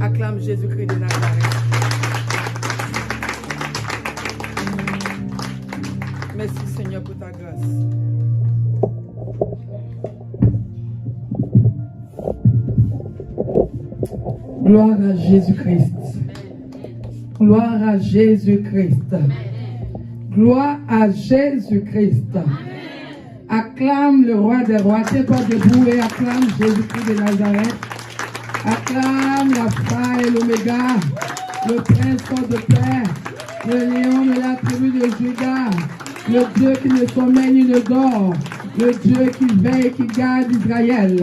Acclame Jésus-Christ de Nazareth. Merci Seigneur pour ta grâce. Gloire à Jésus-Christ. Gloire à Jésus-Christ. Gloire à Jésus-Christ. Acclame le roi des rois. Tiens-toi debout et acclame Jésus-Christ de Nazareth. Acclame l'alpha et l'oméga, le prince fort de paix, le lion de la tribu de Juda, le Dieu qui ne sommeille ni ne dort, le Dieu qui veille et qui garde Israël.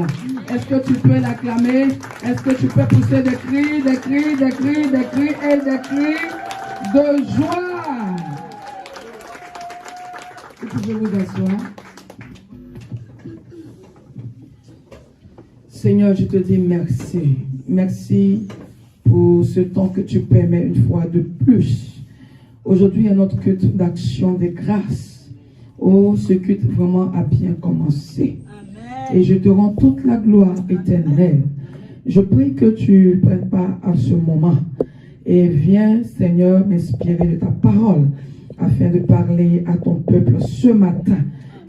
Est-ce que tu peux l'acclamer? Est-ce que tu peux pousser des cris, des cris, des cris, des cris et des cris de joie? Vous pouvez vous asseoir. Seigneur, je te dis merci. Merci pour ce temps que tu permets une fois de plus. Aujourd'hui, à notre culte d'action des grâces. Oh, ce culte vraiment a bien commencé. Amen. Et je te rends toute la gloire éternelle. Je prie que tu prennes part à ce moment. Et viens, Seigneur, m'inspirer de ta parole afin de parler à ton peuple ce matin.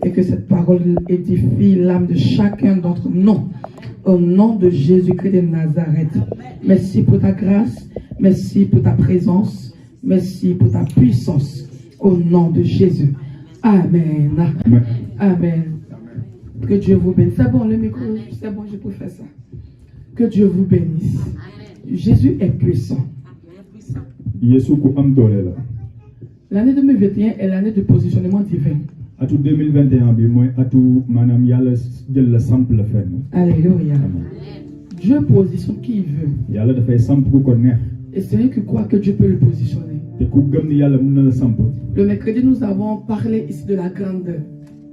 Et que cette parole édifie l'âme de chacun d'entre nous. Au nom de Jésus-Christ de Nazareth. Merci pour ta grâce. Merci pour ta présence. Merci pour ta puissance. Au nom de Jésus. Amen. Amen. Amen. Que Dieu vous bénisse. C'est bon, le micro, c'est bon, je peux faire ça. Que Dieu vous bénisse. Jésus est puissant. L'année 2021 est l'année de positionnement divin. Atu 2021 bi moy atu manam yalla jël la sample la fenn. Alléluia. Dieu positionne qui il veut. Yalla da fay samp ku ko neex. Et celui qui croit que Dieu peut le positionner. Te ku gëm ni yalla mën na la samp. Le mercredi nous avons parlé ici de la grandeur.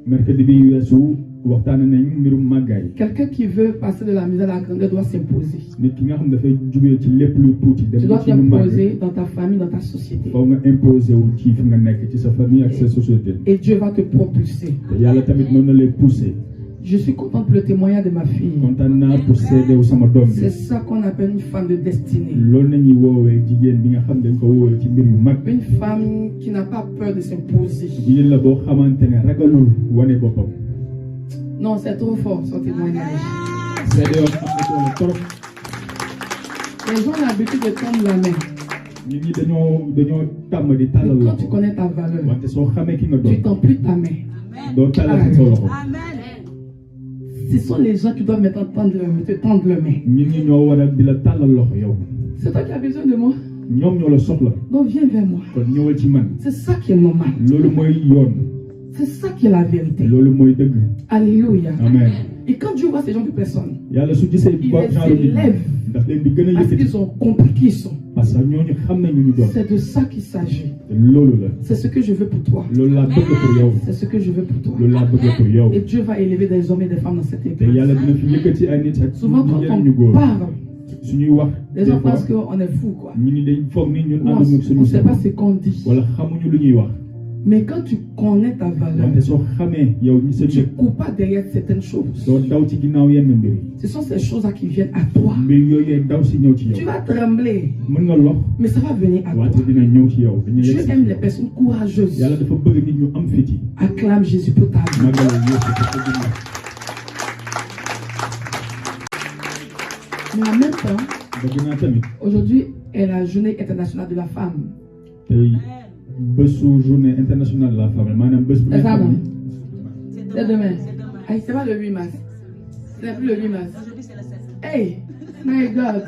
Mercredi bi yesu waxtane nañ mbirum magay. Quelqu'un qui veut passer de la misère à la grandeur doit s'imposer. Nit ki nga xam da fay jugé ci lepp lu tuuti dem ci lu mag. Tu dois t'imposer dans ta famille, dans ta société. Fo nga imposer wu ci fi nga nekk ci sa famille ak sa société. Et Dieu va te propulser. Yalla tamit non na lay pousser. Je suis content pour le témoignage de ma fille. Content na pour céder wu sama dom bi. C'est ça qu'on appelle une femme de destinée. Lool nañuy wowe jigéen bi nga xam dañ ko wowe ci mbir yu mag. Une femme qui n'a pas peur de s'imposer. Jigéen la boo xamantene ragalul wane boppam. Non, c'est trop fort son témoignage. Les gens ont l'habitude de tendre la main. Mais quand tu connais ta valeur, tu t'en plus ta main. Amen. Ce sont les gens qui doivent maintenant te tendre la main. C'est toi qui as besoin de moi. Donc viens vers moi. C'est ça qui est normal. C'est ça qui est la vérité. Alléluia. Amen. Et quand Dieu voit ces gens de personnes, il les élève parce qu'ils ont compris qui ils sont. C'est de ça qu'il s'agit. C'est ce que je veux pour toi. C'est ce que je veux pour toi. Et Dieu va élever des hommes et des femmes dans cette église. Souvent quand on parle, les gens pensent qu'on est fou, quoi. On ne sait pas ce qu'on dit. Mais quand tu connais ta valeur, tu ne cours pas derrière certaines choses. Ce sont ces choses-là qui viennent à toi. Tu vas trembler, mais ça va venir à toi. Dieu aime les personnes courageuses. Acclame Jésus pour ta vie. Mais en même temps, aujourd'hui est la journée internationale de la femme. Journée internationale de la femme. C'est demain. C'est pas le 8 mars. C'est plus le 8 mars. Aujourd'hui c'est le 16. Hey, my God.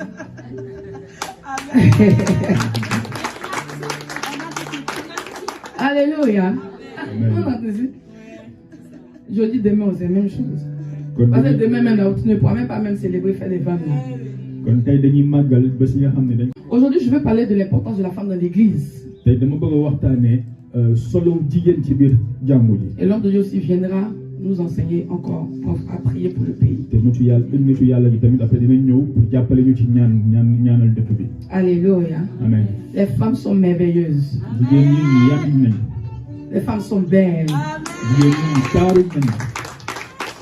Alléluia. Je dis demain, c'est la même chose. Parce que demain même, tu ne pourras même pas même célébrer, faire les femmes. Aujourd'hui, je veux parler de l'importance de la femme dans l'église. Et l'homme de Dieu aussi viendra nous enseigner encore à prier pour le pays. Alléluia. Amen. Les femmes sont merveilleuses. Les femmes sont belles.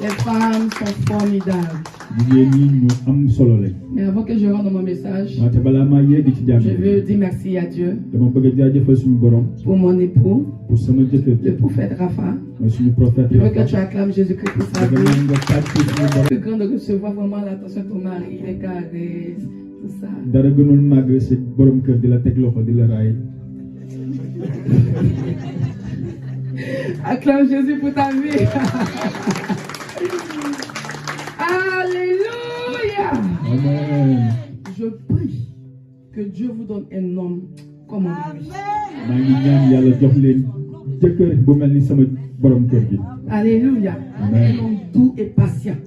Les femmes sont formidables. jigéen ñi ñu am solo lañ. Mais avant que je rentre dans mon message, wante balaa maa yegg ci jàng je veux dire merci à Dieu dama bëgg a jaajëfal suñu borom pour mon époux, pour sama jëkkër le prophète Rapha. mooy suñu prophète Je veux que tu acclames Jésus-Christ pour sa dafa vie. naan nga tàcc suñu borom. C'est grand de recevoir vraiment l'attention de ton mari, les caresses, tout ça. dara gënul màgg sa borom kër di la teg loxo di la raay. Acclame Jésus pour ta vie. Alléluia. Amen. Je prie que Dieu vous donne un homme comme mon mari. maa ngi ñaan yàlla jox leen jëkkër bu mel ni sama borom kër gi. Alléluia. Amen. Un homme doux et patient.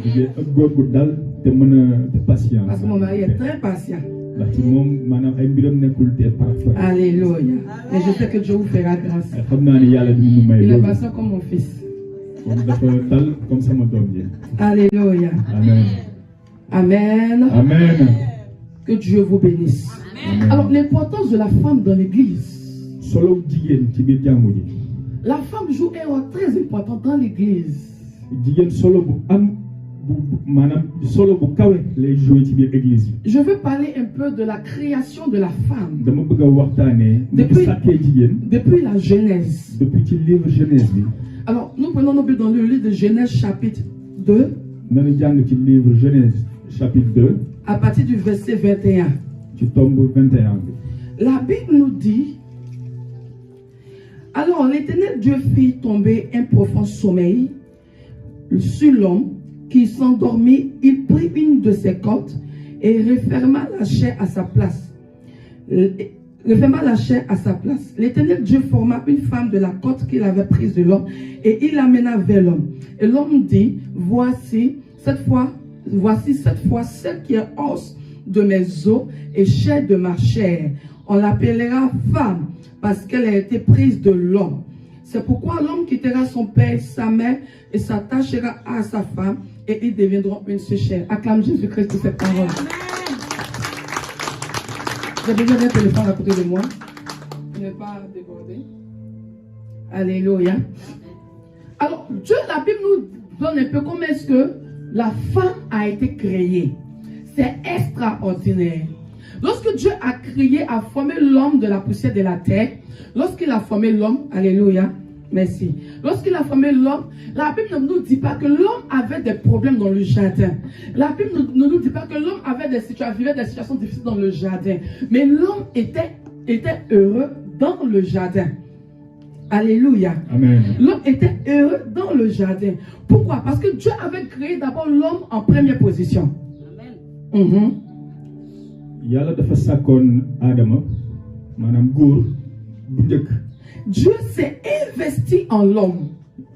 jigéen ak góor gu dal te mën a te patient. Parce que mon mari est très patient. ndax ci moom maanaam ay mbiram nekkul te parfait. Alléluia. Et je sais que Dieu vous fera grâce. xam naa ne yàlla dina mu may Il est loolu. patient comme mon fils. moom dafa dal comme sama doom ji. Alléluia. Amen. Amen. Amen. Que Dieu vous bénisse. Amen. Alors, l'importance de la femme dans l'église. solo jigéen ci biir jàngu ji. La femme joue un rôle très important dans l'église. jigéen solo bu am maanaam solo bu kawe lay joué ci biir église yi. Je veux parler un peu de la création de la femme. dama bëgg a waxtaanee. Depuis- ñu sàkkee jigéen. Depuis la Genèse. depuis ci livre Genèse bi. Alors, nous prenons nos Bibles dans le livre de Genèse chapitre 2, nañu jàng ci livre Genèse chapitre 2 à partir du verset 21. ci tombe 21 bi. La Bible nous dit, alors l'Éternel Dieu fit tomber un profond sommeil sur l'homme qui s'endormit. Il prit une de ses côtes et referma la chair à sa place. Referma la chair à sa place. L'Éternel Dieu forma une femme de la côte qu'il avait prise de l'homme et il l'amena vers l'homme. Et l'homme dit, voici cette fois celle qui est os de mes os et chair de ma chair. On l'appellera femme parce qu'elle a été prise de l'homme. C'est pourquoi l'homme quittera son père et sa mère et s'attachera à sa femme et ils deviendront une seule chair. Acclame Jésus-Christ pour cette parole. J'ai besoin d'un téléphone à côté de moi. Il n'est pas débordé. Alléluia. Alors, Dieu, la Bible nous donne un peu comment est-ce que la femme a été créée. C'est extraordinaire. Lorsque Dieu a créé, a formé l'homme de la poussière de la terre, lorsqu'il a formé l'homme, alléluia, merci. Lorsqu'il a formé l'homme, la Bible ne nous dit pas que l'homme avait des problèmes dans le jardin. La Bible ne nous dit pas que l'homme vivait des situations difficiles dans le jardin. Mais l'homme était heureux dans le jardin. Alléluia. Amen. L'homme était heureux dans le jardin. Pourquoi? Parce que Dieu avait créé d'abord l'homme en première position. Amen. yàlla dafa sàkkoon Adama maanaam góor bu njëkk. Dieu s'est investi en l'homme.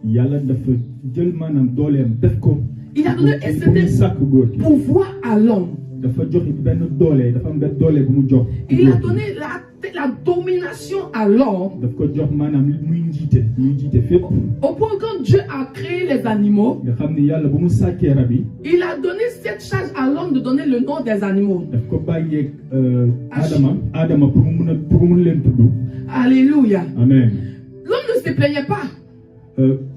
yàlla dafa jël maanaam dooleem def ko. Il a donné un pour mu sàkk góor gi. pouvoir à l'homme. dafa joxe benn doole dafa am benn doole bu mu jox. Il a donné la domination à l'homme. daf ko jox maanaam muy jiite fépp. Au point quand Dieu a créé les animaux, nga xam ne yàlla bu mu sàkkee rab yi. il a donné cette charge à l'homme de donner le nom des animaux. daf ko bàyyeeg Adama pour mu mun leen tudd. Alléluia. Amen. L'homme ne se plaignait pas.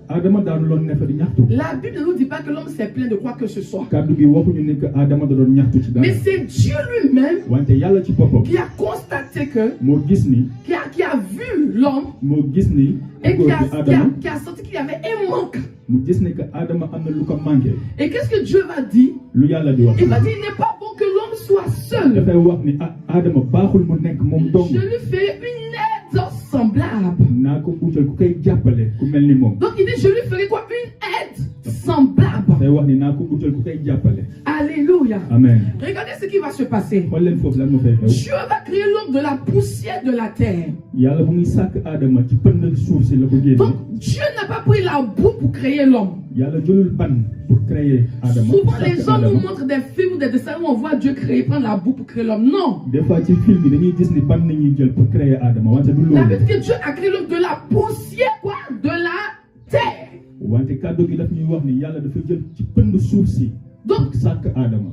Adama daanu loon ne fa di ñaxtu. La Bible ne nous dit pas que l'homme s'est plaint de quoi que ce soit. kàddu gi waxuñu ne que Adama da doon ñaxtu ci dara. Mais c'est Dieu lui-même wante yàlla ci boppam. qui a constaté que, moo gis ni. qui a vu l'homme moo gis ni. et góor gi Adama qui a senti qu'il y avait un manque. mu gis ni que Adama am na lu ko manqué. Et qu'est-ce que Dieu va dire? lu yàlla di wax. Il va dire, il n'est pas bon que l'homme soit seul. dafay wax ni Adama baaxul mu nekk moom dong. Je lui fais une aide semblable. naa ko utal ku koy jàppale ku mel ni moom. Donc il dit, je lui ferai quoi? Une aide semblable. dafay wax ni naa ko utal ku koy jàppale. Alléluia. Amen. Regardez ce qui va se passer. xool leen foofu lan moo fay xew. Dieu va créer l'homme de la poussière de la terre. yàlla bu muy sàkk Adama ci pëndal suuf si la ko génne. Donc Dieu n'a pas pris la boue pour créer l'homme. yàlla jëlul ban pour créer Adama. Souvent les sàkk gens nous Adama. montrent des films ou des dessins où on voit Dieu créer, prendre la boue pour créer l'homme. Non. des fois ci film bi dañuy gis ni ban nañuy jël pour créer Adama wante du La loolu. Bible dit que Dieu a créé l'homme de la poussière, quoi? De la terre. wante kàddu gi daf ñuy wax ni yàlla dafa jël ci pënd suuf si. Donc, sàkk Adama.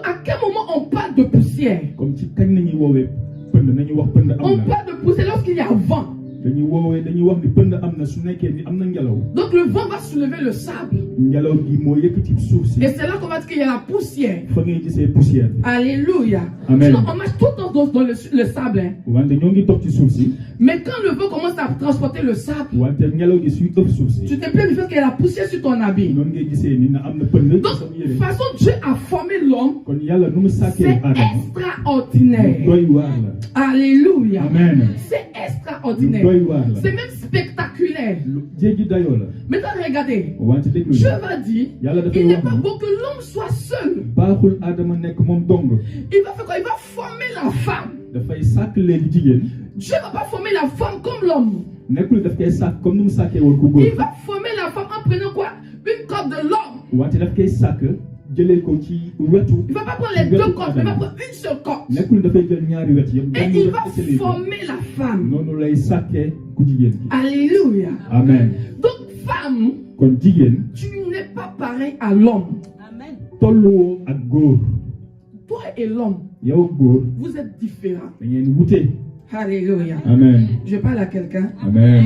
à quel moment on parle de poussière? comme ci kañ nañuy woowee pënd nañu wax pënd am On na. parle de poussière lorsqu'il y a vent. dañuy wax ni pënd am na su nekkee ni am na ngelaw. Donc le vent va soulever le sable. ngelaw gi moo yëkkati suuf si. Et c'est là qu'on va dire qu'il y a la poussière. fa ngay gisee poussière. Alléluia. Amen. Sinon, on marche tout le temps dans le sable. Hein. wante ñoo ngi dox ci suuf si. Mais quand le vent commence à transporter le sable, wante ngelaw gi suy ëpp suuf si. tu te plains du fait qu'il y a la poussière sur ton habit. noonu ngay gisee ni na am na pënd. Donc, de toute façon, Dieu a formé l'homme. kon yàlla nu mu sàkkee C'est Adama. extraordinaire. doy waar la. Alléluia. Amen. C'est extraordinaire. doy waar la. C'est même spectaculaire. lu jéggi dayoo la. Maintenant, regardez. wante déglu Dieu va dire, yàlla dafay il n'est wax pas ni bon que l'homme soit seul. baaxul Adama nekk moom dong. Il va faire quoi? Il va former la femme. dafay sàkk léegi jigéen. Dieu ne va pas former la femme comme l'homme. nekkul daf koy sàkk comme ni mu sàkkee woon ku góor. Il va former la femme en prenant quoi? Une corde de l'homme. wante daf koy sàkk jëlee ko ci wetu. Il ne va pas prendre les deux cordes, il va prendre une seule corde. nekkul dafay jël ñaari wet yëpp. Et il va former la femme. noonu lay sàkkee ku jigéen gi. Alléluia. amen. Donc, femme, kon jigéen. tu n'es pas pareil à l'homme. tolluwoo ak góor. Toi et l'homme, yow ak góor. vous êtes différents. da ngeen wute. Alléluia. amen. Je parle à quelqu'un. amen.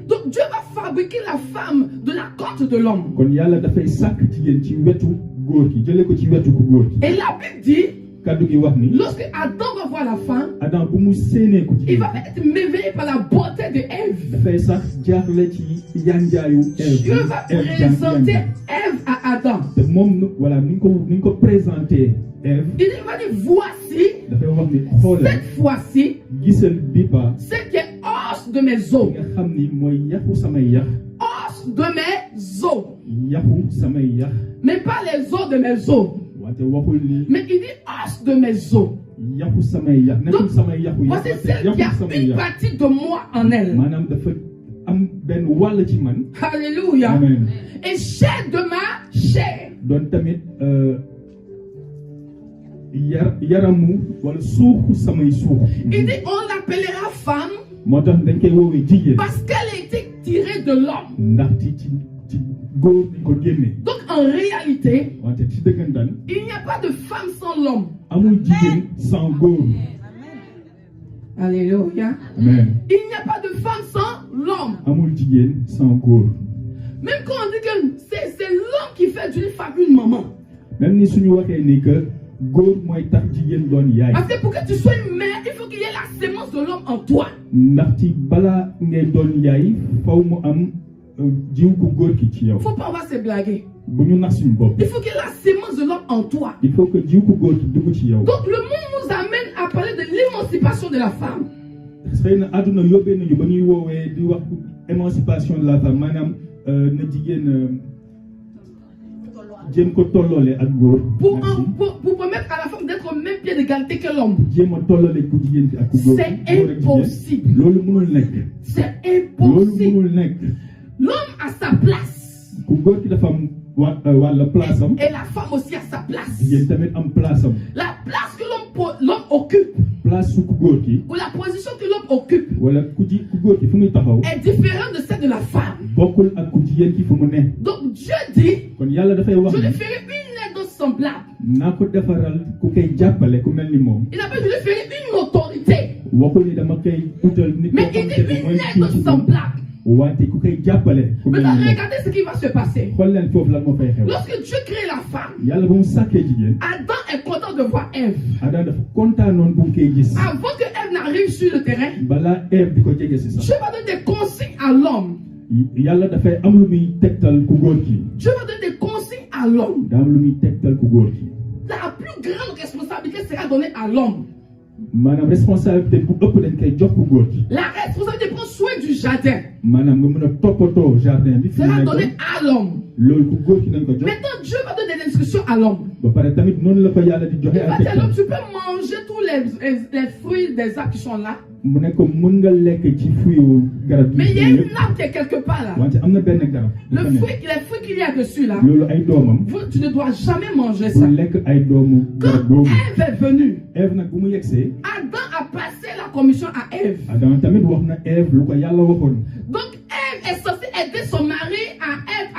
Donc, Dieu va fabriquer la femme de la côte de l'homme. kon yàlla dafay sàkk jigéen ci wetu góor ki jëlee ko ci wetu ku góor ki. Et la Bible dit, kaddu gi wax ni. lorsque Adam va voir la femme, Adam bu mu séenee ku il jigéen. va être émerveillé par la beauté de Ève. dafay sax jaaxle ci yanjaayu Ève. Dieu va présenter Ève à Adam. te moom voilà ni nga ko présenté Ève. Il va dire, voici, dafay wax ni xoolal cette fois-ci, gisal bi ba. ce qui est os de mes os. nga xam ni mooy yaxu samay yax. Os de mes os. yaxu samay yax. Mais pas les os de mes os. wante waxul ni. Mais il dit os de mes os. yaxu samay yax. nekkul samay yaxu yax. Voici celle qui a une partie de moi en elle. maanaam dafa am benn wàll ci man. Alléluia. amen. Et chair de ma chair. doon tamit yaramu wala suuxu samay suux. Il dit on l'appellera femme. moo tax dañ koy woowee jigéen. Parce qu'elle a été tirée de l'homme. ndax ci góor dañ ko génne. Donc en réalité, wante ci dëggantaan. il n'y a pas de femme sans l'homme. amul jigéen sans góor. Alléluia. amen. Il n'y a pas de femme sans l'homme. amul jigéen sans góor. Même quand on dit que c'est l'homme qui fait d'une femme une maman. même ni suñu waxee ni que góor mooy tax jigéen doon yaay. Parce que pour que tu sois une mère, il faut qu'il y ait la sémence de l'homme en toi. ndax ci balaa ngay doon yaay faw mu am jiw ku góor ki ci yow. Il ne faut pas avoir se blaguer. bu ñu nax suñu bopp. Il faut qu'il y ait la sémence de l'homme en toi. il faut que jiw ku góor ki dugg ci yow. Donc le monde nous amène à parler de l'émancipation de la femme. xëy na àdduna yóbbee nañu ba ñuy woowee di wax émancipation de la femme maanaam na jigéen jéem ko tolloole ak góor. Pour permettre à la femme d'être au même pied d'égalité que l'homme. jéem a tolloole ku jigéen ki ak ku góor. C'est impossible. loolu mënul nekk. C'est loolu impossible. mënul nekk. L'homme a sa place. ku góor ki dafa am wàll place am. Et la femme aussi a sa place. jigéen tamit am place am. La place que l'homme occupe, place su ku góor ki. ou la position que l'homme occupe, wala ku góor ki fu muy taxaw. est différente de celle de la femme. bokkul ak ku jigéen ki fu mu ne. Donc Dieu dit, kon yàlla dafay wax je lui ni ferai une aide semblable. naa ko defaral ku koy jàppale ku mel ni moom. Il n'a pas dit, je lui ferai une autorité. waxul ni dama koy utal nit Mais koo il dit xamante ne mooy une aide semblable. wante ku koy jàppale ku mel Maintenant, ni moom. regardez ce qui va se passer. xool leen foofu la moo fay xew. Lorsque Dieu crée la femme, yàlla ba mu sàkkee jigéen. Adam est content de voir Ève. Adam dafa kontaanoon bu mu koy gis. Avant que Ève n'arrive sur le terrain, balaa Ève di ko jege si sax. Dieu va donner des consignes à l'homme. yàlla dafay am lu muy tegtal ku góor ki. Dieu va donner des consignes à l'homme. daa am lu muy tegtal ku góor ki. La plus grande responsabilité sera donnée à l'homme. maanaam responsabilité bu ëpp dañ koy jox ku góor ki. La responsabilité de prendre soin du jardin maanaam nga mën a toppatoo jardin bi. sera donnée à l'homme. loolu ku góor ki nañ ko jox. Maintenant, Dieu va donner des instructions à l'homme. ba pare tamit noonu la ko yàlla di joxe Il va ay dire à l'homme, tegtal. tu peux manger tous les fruits des arbres qui sont là. mu ne ko mën nga lekk ci fruit garab Mais il y a yi une arbre qui est quelque part là. wante am na benn garab. Les fruits qu'il y a dessus là, loolu ay doomam. tu ne dois jamais manger bu ça. lekk ay doomu garab Quand boobu. Ève est venue, Ève nag bu mu yegsee. Adam a passé la commission à Ève. Adam tamit wax na Ève lu ko yàlla waxoon. Donc Ève est censée aider son mari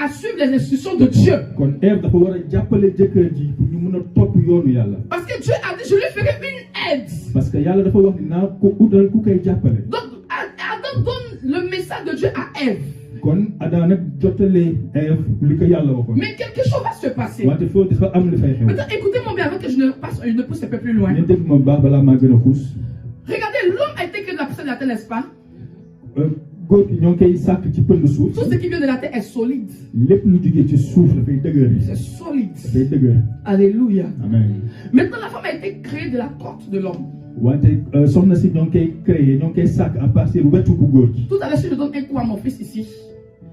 à suivre les instructions de Dieu. kon Ève dafa war a jàppale jëkkër ji pour ñu mën a topp yoonu yàlla. Parce que Dieu a dit, je lui ferai une aide. parce que yàlla dafa wax ni naa ko utal ku koy jàppale. Donc Adam donne le message de Dieu à Ève. kon Adam nag jottali Ève li ko yàlla waxoon. Mais quelque chose va se passer. wante foofu dafa am lu fay xew. Maintenant, écoutez-moi bien avant que je ne pousse un peu plus loin. ñu dégg ma baax balaa maa gën a xuus. Regardez, l'homme a été créé de la poussière de la terre, n'est-ce pas? góor gi ñoo ngi koy sàkk ci pënd suuf. Tout ce qui vient de la terre est solide. lépp lu jugee ci suuf dafay dëgër. C'est solide. dafay dëgër. Alléluia. amen. Maintenant, la femme a été créée de la côte de l'homme. wante soxna si ñoo ngi koy créé ñoo ngi koy sàkk à partir wetu bu góor gi. Tout à l'heure, si je donne un coup à mon fils ici,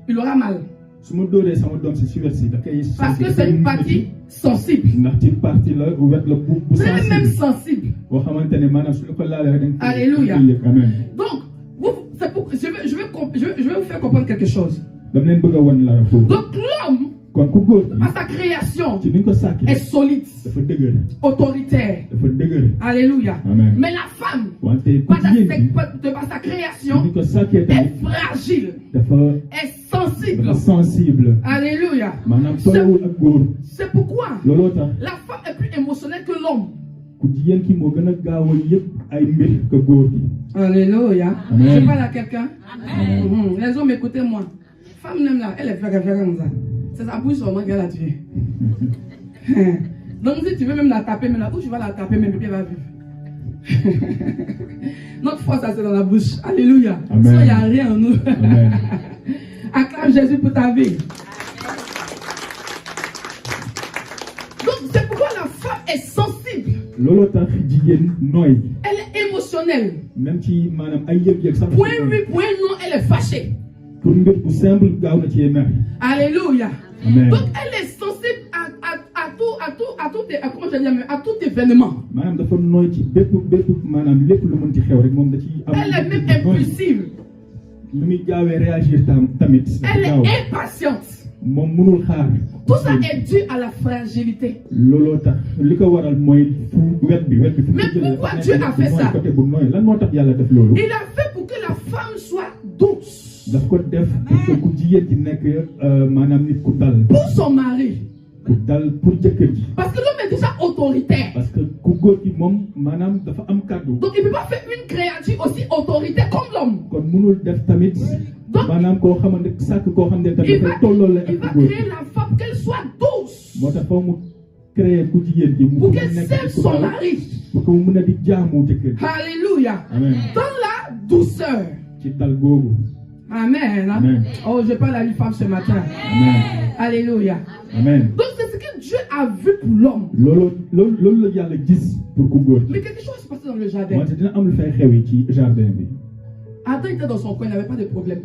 il aura mal. su ma dóoree sama doom si wet si da koy. Parce que c'est une partie sensible. ndax ci partie la wet la bu C'est même sensible. boo xamante ne maanaam su la ko laalee rek. Alléluia. amen. Donc, c'est pour, je vais vous faire comprendre quelque chose. dama leen bëgg a wan la foofu. Donc, l'homme, kon ku góor gi à sa création, ci ni ñu ko sàkkee est solide, dafa dëgër. autoritaire. dafa dëgër. Alléluia. Amen. Mais la femme, wante ku par jigéen gi sa ci création, ni ñu ko sàkkee est tamit fragile, dafa est sensible. dafa sensible. Alléluia. maanaam tolluwul ak góor. C'est pourquoi looloo tax la femme est plus émotionnelle que l'homme. ku jigéen ki moo gën a gaaw a yëpp ay mbir que góor gi. Alléluia. Amen. Je parle à quelqu'un. Les hommes, écoutez-moi. Femme même là, elle est frère comme ça. C'est sa bouche seulement qu'elle a tué. Donc si tu veux même la taper, même là, où tu vas la taper, même elle va vivre. Notre foi, ça c'est dans la bouche. Alléluia. Amen. Ça, il n'y a rien en nous. Amen. Acclame Jésus pour ta vie. Donc c'est pourquoi la femme est sensible. looloo tax jigéen nooy. Elle est émotionnelle. même ci maanaam ay yëg-yëg sax. Point oui, point non, elle est fâchée. pour mbir bu simple gaaw na ci mer. Alléluia. Amen. Donc elle est sensible à tout événement. maanaam dafa nooy ci bépp maanaam lépp lu mën ci xew rek moom da ci am. Elle est même impulsive. lu muy gaawee réagir tamit. Elle est impatiente. moom mënul xaar. Tout ça est dû à la fragilité. looloo tax li ko waral mooy fu wet bi. Mais pourquoi Dieu a fait ça? côté bu nooy lan moo tax yàlla def loolu. Il a fait pour que la femme soit douce. daf ko def pour que ku jigéen ci nekk maanaam nit ku dal. Pour son mari. ku dal pour jëkkër ji. Parce que l'homme est déjà autoritaire. parce que ku góor gi moom maanaam dafa am kàddu. Donc il ne peut pas faire une créature aussi autoritaire comme l'homme. kon mënul def tamit. Donc maanaam koo xamante sàkk koo xam ne tamit il va dafay tolloo la ak góor créer la femme qu'elle soit douce. moo tax foo mu créer ku jigéen ji. Pour qu'elle serve son mari. pour que mu mën a di jaamu jëkkër ji. Alléluia. Amen. Dans la douceur. ci dal googu. Amen. Amen. Oh, je parle à une femme ce matin. Amen. Alléluia. Amen. Donc c'est ce que Dieu a vu pour l'homme. loolu la yàlla gis pour ku góor. Mais quelque chose s'est passé dans le jardin. wante dina am lu fay xewi ci jardin bi. Adam était dans son coin, il n'avait pas de problème.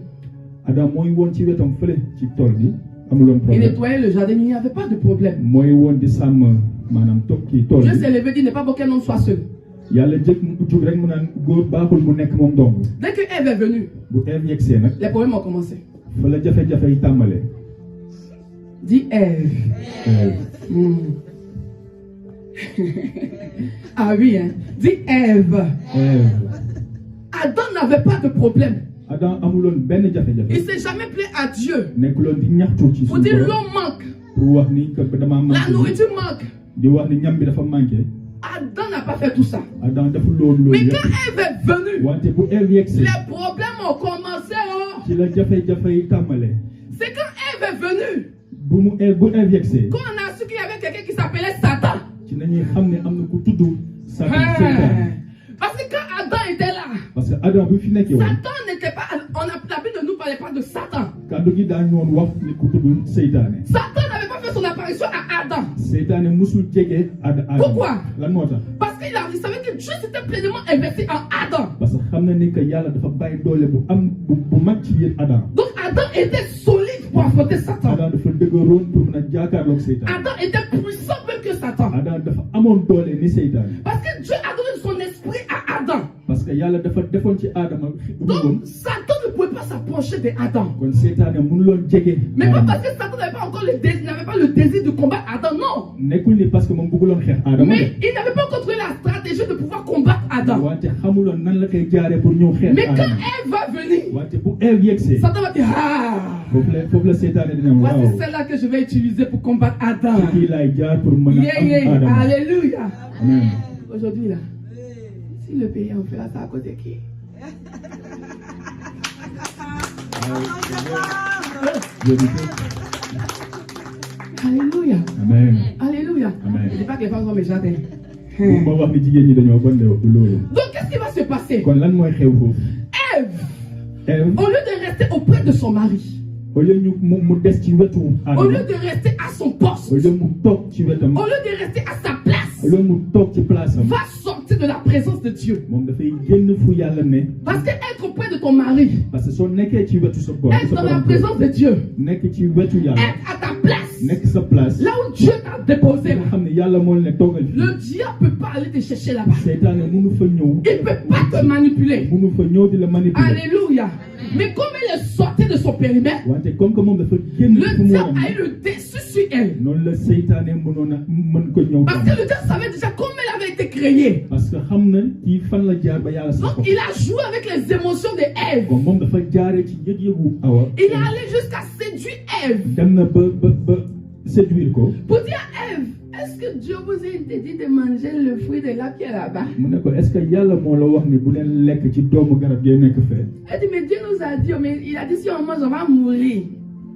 Adam mooy woon ci wetam fële ci tool bi amuloon Il problème. nettoyait le jardin, il n'y avait pas de problème. mooy woon di sàmm maanaam toog ci tool Dieu bi. s'est levé, dit, il n'est pas bon qu'un homme soit seul. yàlla jug rek mu naan góor baaxul mu nekk moom dong. Dès que Ève est venue, bu Ève yegsee nag. les problèmes ont commencé. fa la jafe-jafe yi tàmbalee. Dis Ève. Ah oui, hein. Dis Ève. Adam n'avait pas de problème. Adam amuloon benn jafe-jafe. Il ne s'est jamais plaint à Dieu. nekkuloon di ñaxtu ci Pour suñu dire borom. l'homme manque. pour wax ni que damaa manqué. La nourriture manque. di wax ni ñam bi dafa manqué. Adam n'a pas fait tout ça. Adam deful loolu Mais yëpp. quand Ève est venue, wante bu Ève yegsee. les problèmes ont commencé. Oh. ci la jafe-jafe yi tàmbalee. C'est quand Ève est venue bu Ève yegsee. qu'on a su qu'il y avait quelqu'un qui s'appelait Satan. ci nañuy xam ne am na ku tudd. Satan. Parce que quand Adam était là, parce que Adam bu fi nekkee woon. Satan n'était pas. La Bible ne nous parlait pas de Satan. kàddu gi daañu woon wax ni ku tudd seytaane. Satan n'avait pas fait son apparition à Adam. seytaane musul jege Adam. Pourquoi? lan moo tax. Parce qu'il savait que Dieu s'était pleinement investi en Adam. parce que xam na ni que yàlla dafa bàyyi doole bu mag ci biir Adam. Donc Adam était solide pour affronter Satan. Adam dafa dëgëroon pour mën a jaakaarloog seytaane. Adam était puissant même que Satan. Adam dafa amoon doole ni seytaane. Parce que Dieu a donné son esprit à Adam. parce que yàlla dafa defoon ci Adama. Donc Satan ne pouvait pas s'approcher de Adam. kon seytaane mënuloon jege. Mais pas parce que Satan n'avait pas encore n'avait pas le désir de combattre Adam, non. nekkul ni parce que moom bëgguloon xeex Adama. Mais il n'avait pas encore trouvé la stratégie de pouvoir combattre Adam. wante xamuloon nan la koy jaaree pour ñëw xeex. Mais quand Adama. Ève va venir, wante bu Ève yegsee. Satan va dire ah. foofu la seytaane dina waaw. Voici celle-là que je vais utiliser pour combattre Adam. ci kii laay jaar pour mën a am Adama. Alléluia. Amen. Aujourd'hui là, si le pays en fait là, c'est à cause de qui? Alléluia. Amen. Alléluia. Amen. Je ne dis pas que les femmes sont méchantes. bu ma wax ni jigéen ñi dañoo bon de loolu. Donc, qu'est-ce qui va se passer? kon lan mooy xew foofu. Ève, au lieu de rester auprès de son mari, au lieu ñu mu des ci wetu au lieu de rester à son poste, au lieu mu toog ci wetam, au lieu de rester à sa place, au lieu mu toog ci place am, va sortir de la présence de Dieu. moom dafay génn fu yàlla ne. Parce que être auprès de ton mari, parce que soo nekkee ci wetu sa bopp, être dans la présence de Dieu, nekk ci wetu yàlla, être à ta place, nekk sa place, là où Dieu t'a déposé, nga xam ne yàlla moo la ne toogal fii. le diable peut pas aller te chercher là-bas. Seytaane mënu fa ñëw. Il peut pas te manipuler. mënu fa ñëw di la manipuler. Alléluia. Mais comme elle est sortie de son périmètre, wante comme que moom dafa génn fu le mu diable war a eu le dessus sur elle. noonu la seytaane mënoon a mën ko ñëw. Parce que le diable savait déjà comment elle avait été créée. parce que xam na ci fan la jaar ba yàlla sax ko. Donc il a joué avec les émotions de Ève. bon moom dafa jaaree ci yëg-yëgu Awa. Il est allé jusqu'à séduire Ève. dem na ba séduire ko. Pour dire à Ève, est-ce que Dieu vous a interdit de manger le fruit de l'arbre qui est là-bas? mu ne ko est-ce que yàlla moo la wax ni bu leen lekk ci doomu garab gee nekk fee. Elle dit, mais Dieu nous a dit, mais il a dit si on mange, on va mourir.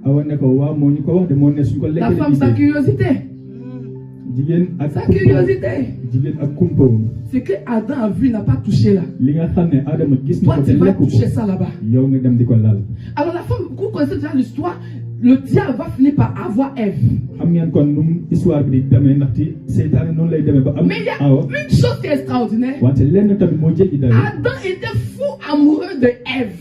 Awa ne ko waaw moo ñu ko wax de moo ne suñ ko lekkee. La femme, sa curiosité. jigéen ak Sa curiosité. jigéen ak kumpawum. Ce que Adam a vu, il n'a pas touché là. li nga xam ne Adama gis na Toi, ko te tu vas lekk ko toucher ça là-bas. yow nga dem di ko laal. Alors la femme, vous connaissez déjà l'histoire, le diable va finir par avoir Ève. xam ngeen kon nu mu histoire bi di demee ndaxte seytaane noonu lay demee ba am. Mais il y a Awa une chose qui est extraordinaire. wante lenn tamit moo jéggi dayo. Adam était fou amoureux de Ève.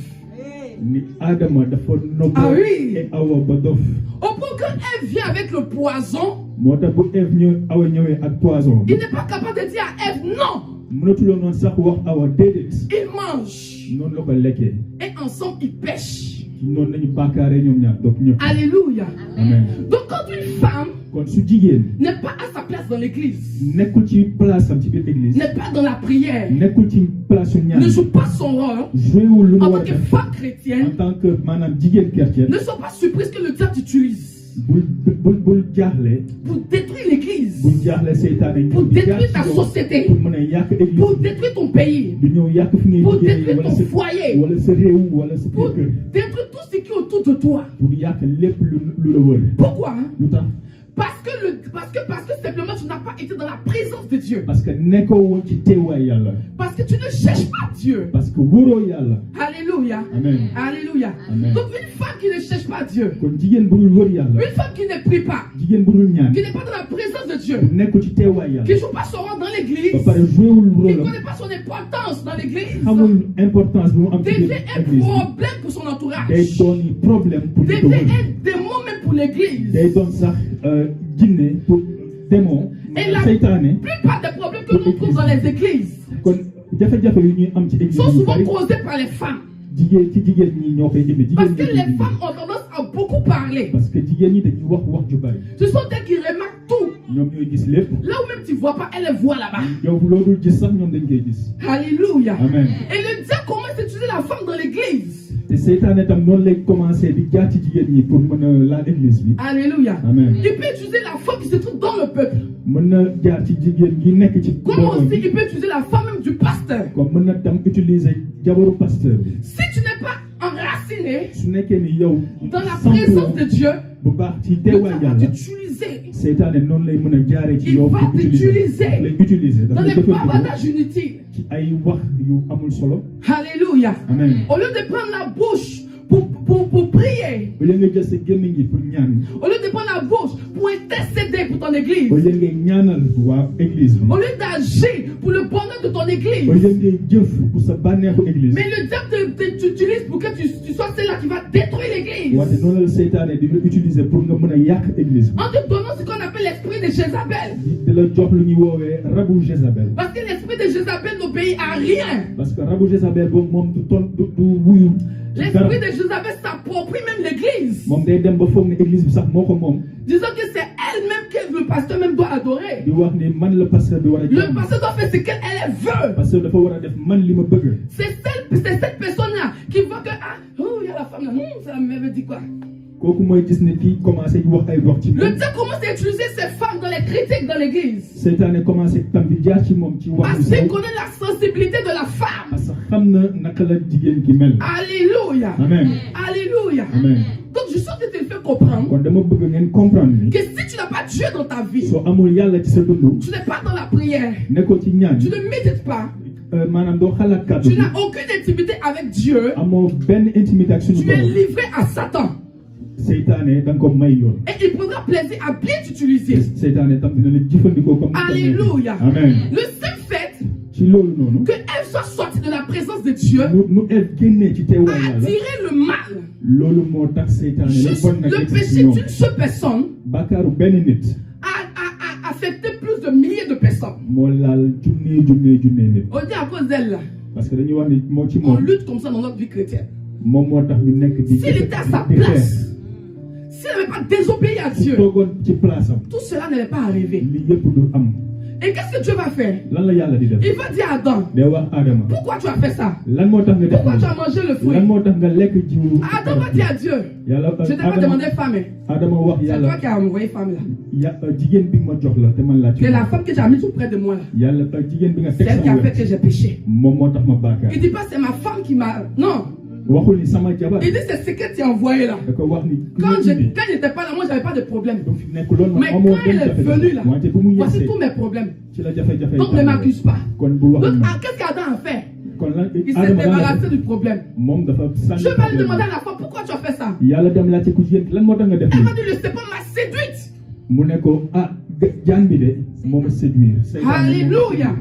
ni Adama dafa nopp. Ah oui. et Awa ba dof. Au point que Ève vient avec le poison, moo tax bu Ève Awa ñëwee ak poison. il n'est pas capable de dire à Ève non. mënatuloo noonu sax wax Awa déedéet. Il mange. noonu la ko lekkee. Et ensemble, ils pêchent. noonu lañu bàkkaaree ñoom ñaar donc ñëpp. Alléluia. amen. Donc quand une femme kon su jigéen n'est pas à sa place dans l'église, nekkul ci place am ci biir église. n'est pas dans la prière, nekkul ci place su ñaan. ne joue pas son rôle joué wul lu mu en war tant a que def. femme en chrétienne, tant que maanaam jigéen chrétienne. ne sois pas surprise que le diable t'utilise bul jaaxle. pour détruire l'église, bul jaaxle seytaane pour di détruire jaar ta ci yow société, pour mën a yàq église. pour détruire ton pays, du ñëw yàq fi ngay pour liggéey détruire wala ton sa foyer, wala sa réew wala sa pour kër. détruire tout ce qui est autour de toi. pour yàq lépp lu la wër. Pourquoi? lu tax Parce que simplement tu n'as pas été dans la présence de Dieu. parce que nekkoo woon ci teewaay yàlla. Parce que tu ne cherches pas Dieu. parce que wóoroo yàlla. Alléluia. amen. Alléluia. Amen. Donc une femme qui ne cherche pas Dieu, kon jigéen bu dul wër yàlla. une femme qui ne prie pas, jigéen bu dul ñaan. qui n'est pas dans la présence de Dieu, nekkul ci teewaay yàlla. qui ne joue pas son rôle dans ba l'église, pare joué wul qui ne rôle connaît pas son importance dans l'église, xamul importance bi mu am ci biir devient un église bi. problème pour son entourage, day doon problème pour ñu ko devient wër. un démon même pour l'église. day doon sax jinne pour démon. Et la seytaane. plupart des problèmes que nous trouvons dans les églises kon jafe-jafe yu ñuy am ci église sont yu souvent bari causés par les femmes. jigéen ñi ñoo koy indi. Parce jigéen que ñi les femmes ont tendance à beaucoup parler. parce que jigéen ñi dañuy wax ju bari. Ce sont elles qui remarquent tout. ñoom ñooy gis lépp. Là où même tu ne vois pas, elles les voient là-bas. yow loolu gis sax ñoom dañ koy gis. Alléluia. Amen. Et le diable commence à utiliser la femme dans l'église. te seytaane tam noonu lay commencé di jaar ci jigéen ñi pour mën a laal église bi. Alléluia. Amen. Il peut utiliser la femme qui se trouve dans le peuple. mën na jaar ci jigéen gi nekk ci. Comme aussi il peut utiliser la femme même du pasteur. comme mën na tam utiliser jabaru pasteur bi. Si tu n'es pas enraciné su nekkee ni yow. dans la présence de Dieu, bu baax ci le teewaay diable va yàlla. t'utiliser seytaane noonu lay mën a jaaree ci Il yow. va t'utiliser lay utiliser dans dafa les jëfandikoo bavardages inutiles. ci ay wax yu amul solo. Alléluia. Amen. Au lieu de prendre la bouche pour prier, au lieu nga jël sa gémmiñ gi pour ñaan. au lieu de prendre la bouche pour intercéder pour ton église, au lieu ngay ñaanal waa église bi. au lieu d'agir pour le bonheur de ton église, au lieu ngay jëf pour sa bànneexu église. mais le diable t'utilise pour que tu sois celle-là qui va détruire l'église. wante noonu la seytaane di la utiliser pour nga mën a yàq église bi. En te donnant ce qu'on appelle l'esprit de Jézabel. di la jox lu ñuy woowee rabu Jézabel. Parce que l'esprit de Jézabel n'obéit à rien. parce que rabu Jézabel boobu moom du wuyu. L'esprit de Jézabel s'approprie même l'église. moom day dem ba foog ne église bi sax moo ko moom. Disant que c'est elle-même que le pasteur même doit adorer. di wax ni man le pasteur bi war a. Le pasteur doit faire ce qu'elle veut. pasteur dafa war a def man li ma bëgg. C'est cette personne-là qui voit que oh il y a la femme là, ça me dit quoi? kooku mooy gis ne kii commencé di wax ay wax ci moom. Le diable commence à utiliser ces femmes dans les critiques dans l'église. seytaane commencé tam di jaar ci moom ci wax. Parce qu'il connaît la sensibilité de la femme. parce que xam na naka la jigéen ki mel. Alléluia. Amen. Alléluia. Alléluia. Amen. Donc je suis en train de te faire comprendre kon dama bëgg ngeen comprendre ni que si tu n'as pas Dieu dans ta vie, soo amul yàlla ci sa dund tu n'es pas dans la prière, nekkoo ci ñaan tu ne médites pas, maanaam doo xalaat kàddu tu bi n'as aucune intimité avec Dieu, amoo benn intimité ak suñu tu es borom livré à Satan. seytaane da nga ko may yoon Et il prendra plaisir à bien t'utiliser. seytaane tam dina la jëfandikoo comme Alléluia. amen Le seul fait ci loolu noonu qu'elle soit sortie de la présence de Dieu nu el génnee ci teewaay a yàlla attiré le mal. loolu moo tax seytaane la Juste bon nag le egsi péché ci ñoom d'une seule personne bàkkaaru benn nit a affecté plus de milliers de personnes. moo laal junne nit On dit à cause d'elle, là, parce que dañuy wax ni moo ci on moom lutte comme ça dans notre vie chrétienne. moom moo tax ñu nekk di S'il était à sa di xeex place, s'il n'avait pas désobéi à su Dieu, toogoon ci place am tout cela n'allait pas arriver. li yëpp du am Et qu'est-ce que Dieu va faire? lan la yàlla di def Il va dire à Adam, day wax Adama pourquoi tu as fait ça? lan moo tax nga def Pourquoi tu as mangé le lan fruit? moo tax nga lekk jiwu Adam va dire à Dieu, yàlla je t'ai pas demandé femme, hein. Adama wax C'est toi yàlla qui as envoyé femme là. jigéen bi nga ma jox la te man laa ci C'est la femme que tu as mise auprès de moi là. yàlla jigéen bi nga C'est teg elle qui a sama fait wet que j'ai péché. moom moo tax ma baakaar Il dit pas c'est ma femme qui m'a. Non. waxul ni sama jabar Il dit c'est ce que tu as envoyé là. da ko wax ni Quand j'étais pas là, moi j'avais pas de problème. du fi nekk loolu Mais amoo quand elle est venue là, wante bu mu voici yegsee tous mes problèmes. ci la jafe-jafe Donc ne m'accuse pas. kon bu wax Donc ak ah, qu'est-ce qu'Adam a fait? kon lan Il s'est Adama lan la débarrassé def du problème. moom dafa sànni Je vais lui problème demander à la femme pourquoi tu as fait ça. yàlla dem laajte ku jigéen lan moo tax nga def Elle lii m'a dit le serpent m'a séduite. mu ne ko jaan bi de moom a séduire Alléluia.